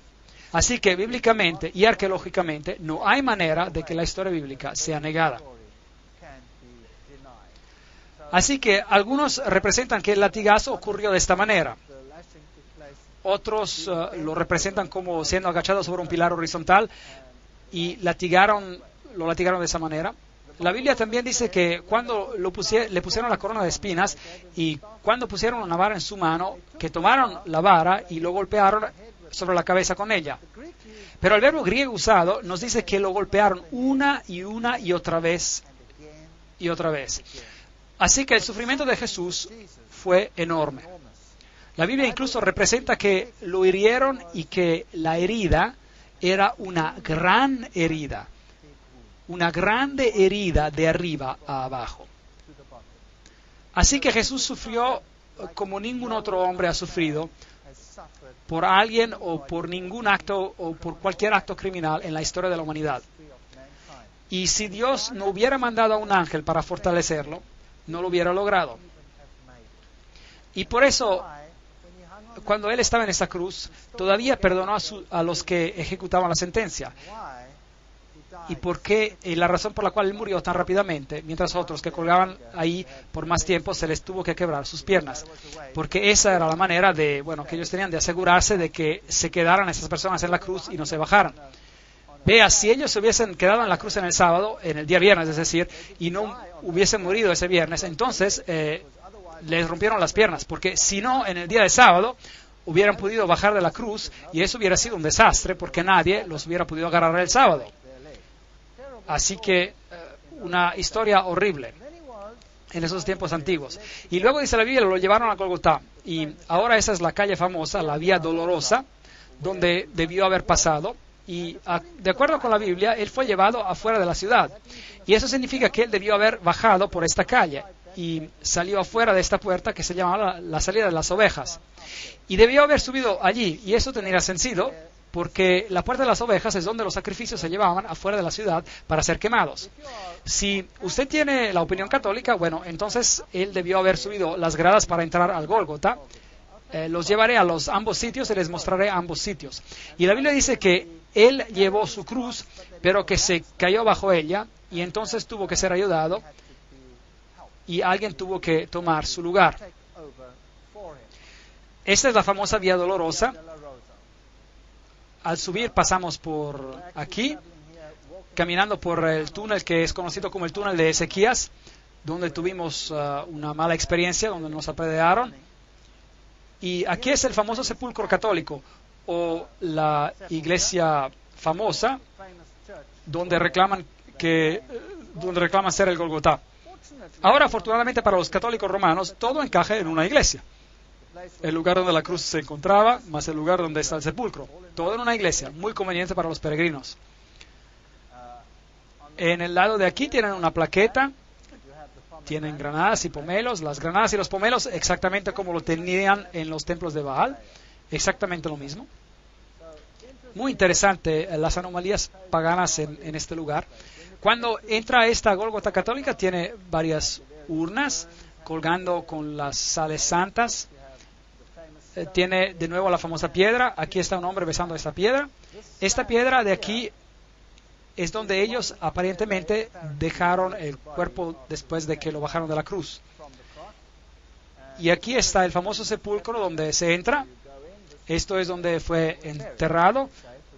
Así que bíblicamente y arqueológicamente no hay manera de que la historia bíblica sea negada. Así que algunos representan que el latigazo ocurrió de esta manera. Otros lo representan como siendo agachado sobre un pilar horizontal y lo latigaron de esa manera. La Biblia también dice que cuando le pusieron la corona de espinas y cuando pusieron una vara en su mano, que tomaron la vara y lo golpearon sobre la cabeza con ella. Pero el verbo griego usado nos dice que lo golpearon una y otra vez y otra vez. Así que el sufrimiento de Jesús fue enorme. La Biblia incluso representa que lo hirieron y que la herida era una gran herida. Una grande herida de arriba a abajo. Así que Jesús sufrió como ningún otro hombre ha sufrido por alguien o por ningún acto o por cualquier acto criminal en la historia de la humanidad. Y si Dios no hubiera mandado a un ángel para fortalecerlo, no lo hubiera logrado. Y por eso, cuando Él estaba en esa cruz, todavía perdonó a los que ejecutaban la sentencia. y por qué, la razón por la cual él murió tan rápidamente, mientras otros que colgaban ahí por más tiempo se les tuvo que quebrar sus piernas. Porque esa era la manera de, bueno, que ellos tenían de asegurarse de que se quedaran esas personas en la cruz y no se bajaran. Vea, si ellos se hubiesen quedado en la cruz en el sábado, en el día viernes, es decir, y no hubiesen morido ese viernes, entonces les rompieron las piernas, porque si no, en el día de sábado hubieran podido bajar de la cruz y eso hubiera sido un desastre porque nadie los hubiera podido agarrar el sábado. Así que una historia horrible en esos tiempos antiguos. Y luego dice la Biblia, lo llevaron a Golgotá y ahora esa es la calle famosa, la Vía Dolorosa, donde debió haber pasado. Y de acuerdo con la Biblia, él fue llevado afuera de la ciudad. Y eso significa que él debió haber bajado por esta calle y salió afuera de esta puerta que se llamaba la salida de las ovejas. Y debió haber subido allí. Y eso tendría sentido porque la puerta de las ovejas es donde los sacrificios se llevaban afuera de la ciudad para ser quemados. Si usted tiene la opinión católica, bueno, entonces él debió haber subido las gradas para entrar al Gólgota. Los llevaré a los ambos sitios y les mostraré ambos sitios. Y la Biblia dice que él llevó su cruz, pero que se cayó bajo ella y entonces tuvo que ser ayudado y alguien tuvo que tomar su lugar. Esta es la famosa Vía Dolorosa. Al subir pasamos por aquí, caminando por el túnel que es conocido como el túnel de Ezequías, donde tuvimos una mala experiencia, donde nos apedrearon. Y aquí es el famoso sepulcro católico, o la iglesia famosa, donde reclaman ser el Golgotá. Ahora, afortunadamente para los católicos romanos, todo encaja en una iglesia. El lugar donde la cruz se encontraba, más el lugar donde está el sepulcro. Todo en una iglesia, muy conveniente para los peregrinos. En el lado de aquí tienen una plaqueta, tienen granadas y pomelos. Las granadas y los pomelos exactamente como lo tenían en los templos de Baal, exactamente lo mismo. Muy interesante las anomalías paganas en este lugar. Cuando entra a esta Gólgota católica tiene varias urnas colgando con las sales santas. Tiene de nuevo la famosa piedra. Aquí está un hombre besando esta piedra. Esta piedra de aquí es donde ellos aparentemente dejaron el cuerpo después de que lo bajaron de la cruz. Y aquí está el famoso sepulcro donde se entra. Esto es donde fue enterrado,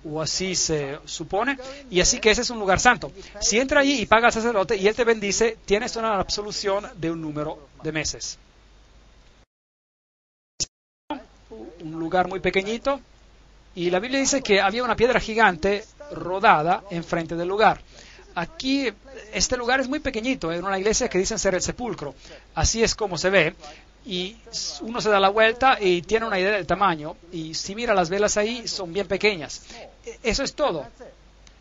o así se supone, y así que ese es un lugar santo. Si entra allí y paga al sacerdote y él te bendice, tienes una absolución de un número de meses. Un lugar muy pequeñito, y la Biblia dice que había una piedra gigante rodada enfrente del lugar. Aquí, este lugar es muy pequeñito, en una iglesia que dicen ser el sepulcro. Así es como se ve. Y uno se da la vuelta y tiene una idea del tamaño, y si mira las velas ahí son bien pequeñas. Eso es todo.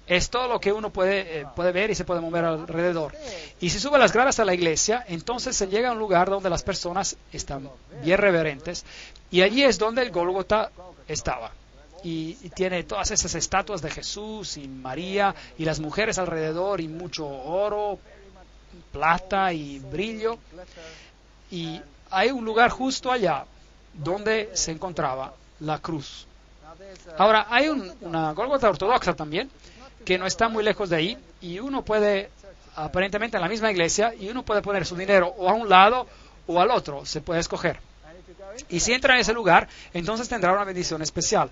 Es todo lo que uno puede ver y se puede mover alrededor. Y si sube las gradas a la iglesia, entonces se llega a un lugar donde las personas están bien reverentes, y allí es donde el Gólgota estaba. Y tiene todas esas estatuas de Jesús y María y las mujeres alrededor y mucho oro, plata y brillo. Y hay un lugar justo allá donde se encontraba la cruz. Ahora, hay una Gólgota ortodoxa también, que no está muy lejos de ahí, y uno puede, aparentemente en la misma iglesia, y uno puede poner su dinero o a un lado o al otro, se puede escoger. Y si entra en ese lugar, entonces tendrá una bendición especial.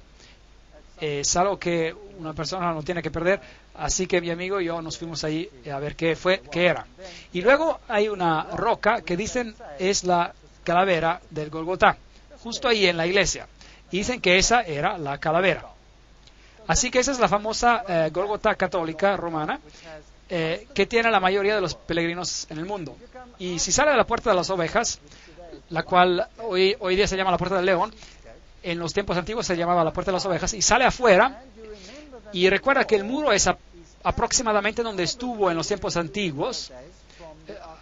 Es algo que una persona no tiene que perder, así que mi amigo y yo nos fuimos ahí a ver qué era. Y luego hay una roca que dicen es la calavera del Gólgota, justo ahí en la iglesia. Y dicen que esa era la calavera. Así que esa es la famosa Gólgota católica romana, que tiene la mayoría de los peregrinos en el mundo. Y si sale de la puerta de las ovejas, la cual hoy día se llama la puerta del león, en los tiempos antiguos se llamaba la puerta de las ovejas, y sale afuera, y recuerda que el muro es aproximadamente donde estuvo en los tiempos antiguos,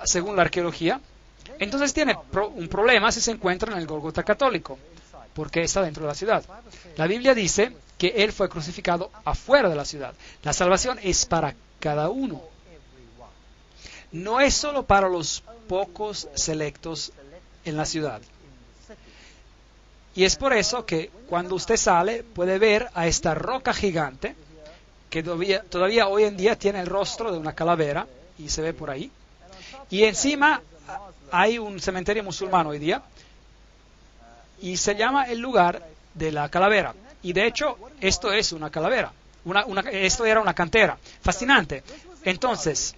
según la arqueología. Entonces tiene un problema si se encuentra en el Gólgota católico, porque está dentro de la ciudad. La Biblia dice que él fue crucificado afuera de la ciudad. La salvación es para cada uno. No es solo para los pocos selectos en la ciudad. Y es por eso que cuando usted sale puede ver a esta roca gigante que todavía hoy en día tiene el rostro de una calavera, y se ve por ahí. Y encima hay un cementerio musulmán hoy día, y se llama el lugar de la calavera. Y de hecho, esto es una calavera. Esto era una cantera. Fascinante. Entonces,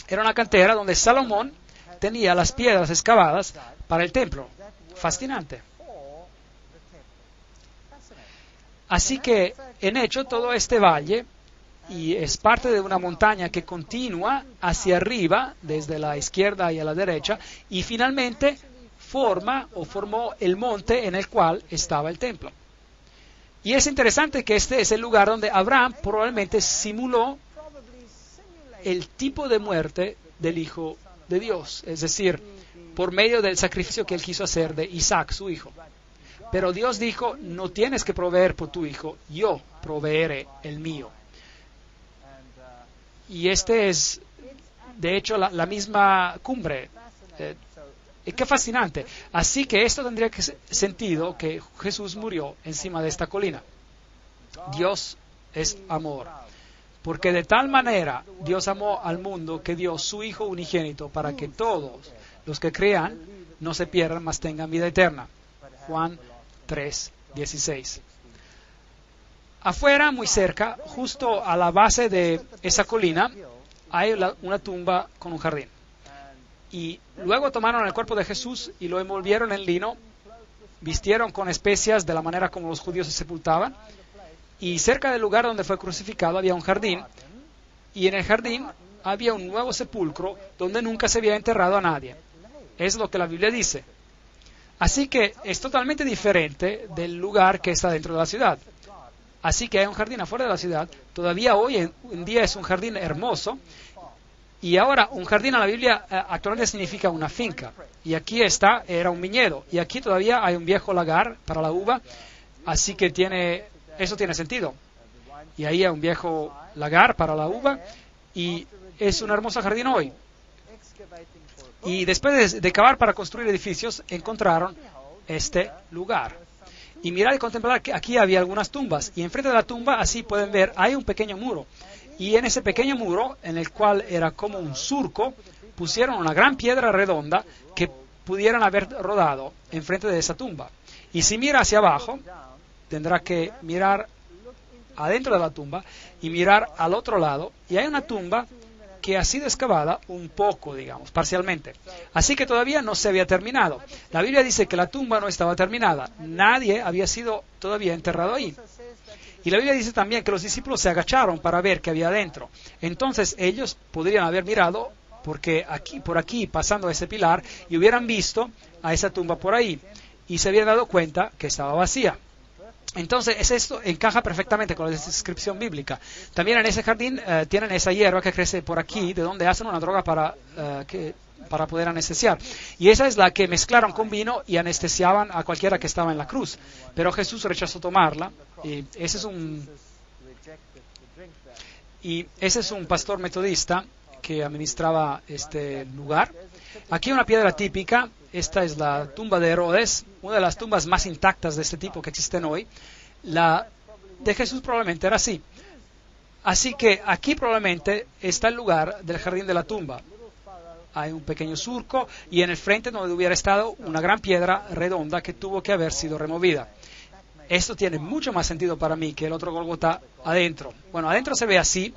era una cantera donde Salomón tenía las piedras excavadas para el templo. Fascinante. Así que, en hecho, todo este valle y es parte de una montaña que continúa hacia arriba, desde la izquierda y a la derecha, y finalmente formó el monte en el cual estaba el templo. Y es interesante que este es el lugar donde Abraham probablemente simuló el tipo de muerte del Hijo de Dios, es decir, por medio del sacrificio que él quiso hacer de Isaac, su hijo. Pero Dios dijo, no tienes que proveer por tu hijo, yo proveeré el mío. Y este es, de hecho, la misma cumbre. Qué fascinante. Así que esto tendría sentido que Jesús murió encima de esta colina. Dios es amor. Porque de tal manera Dios amó al mundo que dio su Hijo unigénito para que todos los que crean no se pierdan, mas tengan vida eterna. Juan 3:16. Afuera, muy cerca, justo a la base de esa colina, hay una tumba con un jardín. Y luego tomaron el cuerpo de Jesús y lo envolvieron en lino, vistieron con especias de la manera como los judíos se sepultaban, y cerca del lugar donde fue crucificado había un jardín, y en el jardín había un nuevo sepulcro donde nunca se había enterrado a nadie. Es lo que la Biblia dice. Así que es totalmente diferente del lugar que está dentro de la ciudad. Así que hay un jardín afuera de la ciudad, todavía hoy en día es un jardín hermoso, y ahora un jardín en la Biblia actualmente significa una finca, y aquí era un viñedo, y aquí todavía hay un viejo lagar para la uva, así que eso tiene sentido. Y ahí hay un viejo lagar para la uva, y es un hermoso jardín hoy. Y después de cavar para construir edificios, encontraron este lugar. Y mirar y contemplar que aquí había algunas tumbas, y enfrente de la tumba, así pueden ver, hay un pequeño muro. Y en ese pequeño muro, en el cual era como un surco, pusieron una gran piedra redonda que pudieran haber rodado enfrente de esa tumba. Y si mira hacia abajo, tendrá que mirar adentro de la tumba y mirar al otro lado, y hay una tumba que ha sido excavada un poco, digamos, parcialmente. Así que todavía no se había terminado. La Biblia dice que la tumba no estaba terminada. Nadie había sido todavía enterrado ahí. Y la Biblia dice también que los discípulos se agacharon para ver qué había adentro. Entonces ellos podrían haber mirado por aquí, pasando ese pilar, y hubieran visto a esa tumba por ahí. Y se habían dado cuenta que estaba vacía. Entonces, esto encaja perfectamente con la descripción bíblica. También en ese jardín tienen esa hierba que crece por aquí, de donde hacen una droga para poder anestesiar. Y esa es la que mezclaron con vino y anestesiaban a cualquiera que estaba en la cruz. Pero Jesús rechazó tomarla. Y ese es un pastor metodista que administraba este lugar. Aquí una piedra típica. Esta es la tumba de Herodes, una de las tumbas más intactas de este tipo que existen hoy. La de Jesús probablemente era así. Así que aquí probablemente está el lugar del jardín de la tumba. Hay un pequeño surco y en el frente donde hubiera estado una gran piedra redonda que tuvo que haber sido removida. Esto tiene mucho más sentido para mí que el otro Gólgota adentro. Bueno, adentro se ve así.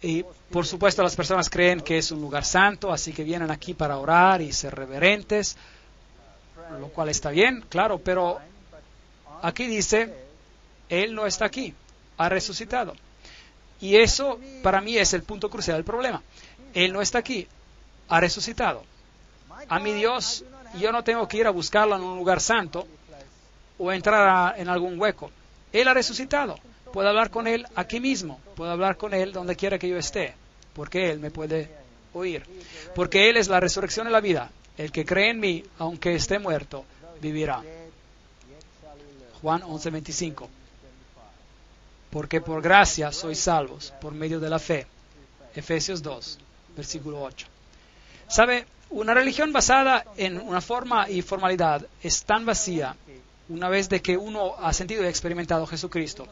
Y por supuesto las personas creen que es un lugar santo, así que vienen aquí para orar y ser reverentes, lo cual está bien, claro, pero aquí dice, Él no está aquí, ha resucitado. Y eso para mí es el punto crucial del problema. Él no está aquí, ha resucitado. A mi Dios, yo no tengo que ir a buscarlo en un lugar santo o entrar en algún hueco. Él ha resucitado. Puedo hablar con Él aquí mismo, puedo hablar con Él donde quiera que yo esté, porque Él me puede oír. Porque Él es la resurrección y la vida. El que cree en mí, aunque esté muerto, vivirá. Juan 11:25. Porque por gracia sois salvos, por medio de la fe. Efesios 2, versículo 8. ¿Sabe? Una religión basada en una forma y formalidad es tan vacía, una vez de que uno ha sentido y experimentado Jesucristo.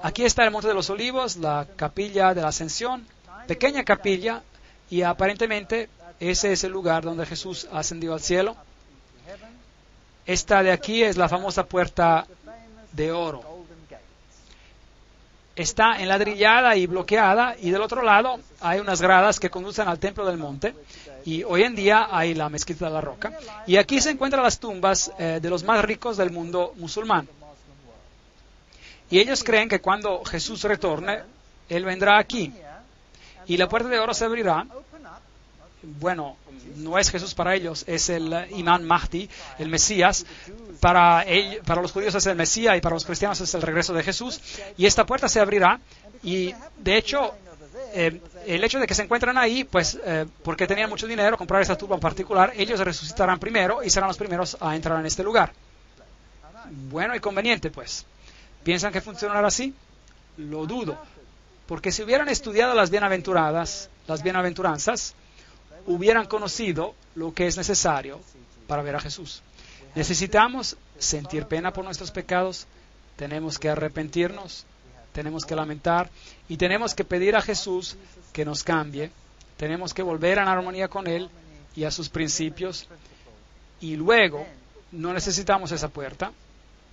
Aquí está el Monte de los Olivos, la capilla de la Ascensión, pequeña capilla, y aparentemente ese es el lugar donde Jesús ascendió al cielo. Esta de aquí es la famosa puerta de oro. Está enladrillada y bloqueada, y del otro lado hay unas gradas que conducen al templo del monte, y hoy en día hay la mezquita de la roca, y aquí se encuentran las tumbas de los más ricos del mundo musulmán. Y ellos creen que cuando Jesús retorne, Él vendrá aquí, y la puerta de oro se abrirá. Bueno, no es Jesús para ellos, es el Imam Mahdi, el Mesías. Para los judíos es el Mesías y para los cristianos es el regreso de Jesús. Y esta puerta se abrirá, y de hecho, el hecho de que se encuentran ahí, pues porque tenían mucho dinero, comprar esta tumba en particular, ellos resucitarán primero y serán los primeros a entrar en este lugar. Bueno y conveniente, pues. ¿Piensan que funcionará así? Lo dudo. Porque si hubieran estudiado las bienaventuranzas, hubieran conocido lo que es necesario para ver a Jesús. Necesitamos sentir pena por nuestros pecados, tenemos que arrepentirnos, tenemos que lamentar y tenemos que pedir a Jesús que nos cambie, tenemos que volver en armonía con Él y a sus principios, y luego no necesitamos esa puerta,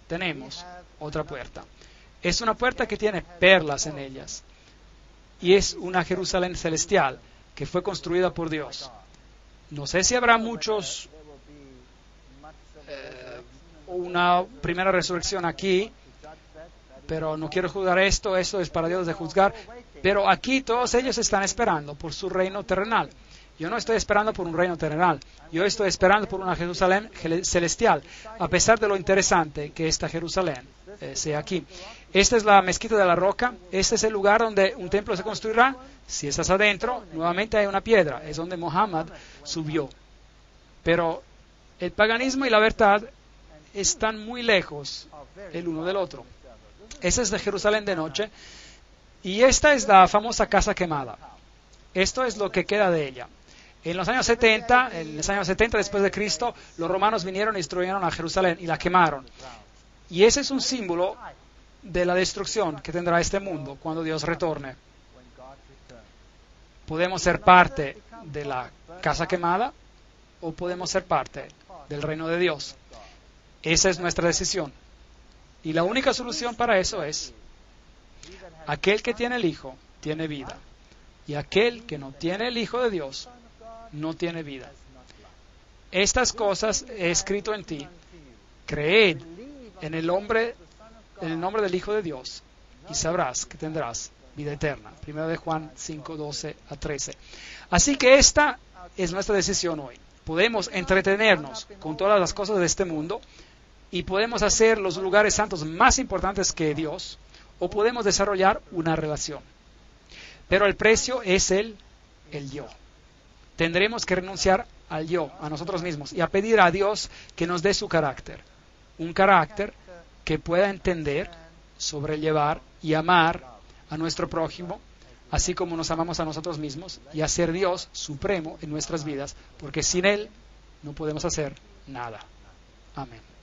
tenemos otra puerta. Es una puerta que tiene perlas en ellas y es una Jerusalén celestial que fue construida por Dios. No sé si habrá muchos una primera resurrección aquí, pero no quiero juzgar esto es para Dios de juzgar, pero aquí todos ellos están esperando por su reino terrenal. Yo no estoy esperando por un reino terrenal, yo estoy esperando por una Jerusalén celestial, a pesar de lo interesante que esta Jerusalén sea aquí. Esta es la mezquita de la roca, este es el lugar donde un templo se construirá. Si estás adentro, nuevamente hay una piedra, es donde Muhammad subió. Pero el paganismo y la verdad están muy lejos el uno del otro. Esa es de Jerusalén de noche, y esta es la famosa casa quemada. Esto es lo que queda de ella. En los años 70 después de Cristo, los romanos vinieron y destruyeron a Jerusalén y la quemaron. Y ese es un símbolo de la destrucción que tendrá este mundo cuando Dios retorne. Podemos ser parte de la casa quemada o podemos ser parte del reino de Dios. Esa es nuestra decisión. Y la única solución para eso es: aquel que tiene el Hijo tiene vida, y aquel que no tiene el Hijo de Dios no tiene vida. Estas cosas he escrito en ti. Creed en el nombre del Hijo de Dios y sabrás que tendrás vida eterna. 1 de Juan 5, 12 a 13. Así que esta es nuestra decisión hoy. Podemos entretenernos con todas las cosas de este mundo y podemos hacer los lugares santos más importantes que Dios, o podemos desarrollar una relación. Pero el precio es el yo. Tendremos que renunciar al yo, a nosotros mismos, y a pedir a Dios que nos dé su carácter. Un carácter que pueda entender, sobrellevar y amar a nuestro prójimo, así como nos amamos a nosotros mismos, y hacer Dios supremo en nuestras vidas, porque sin Él no podemos hacer nada. Amén.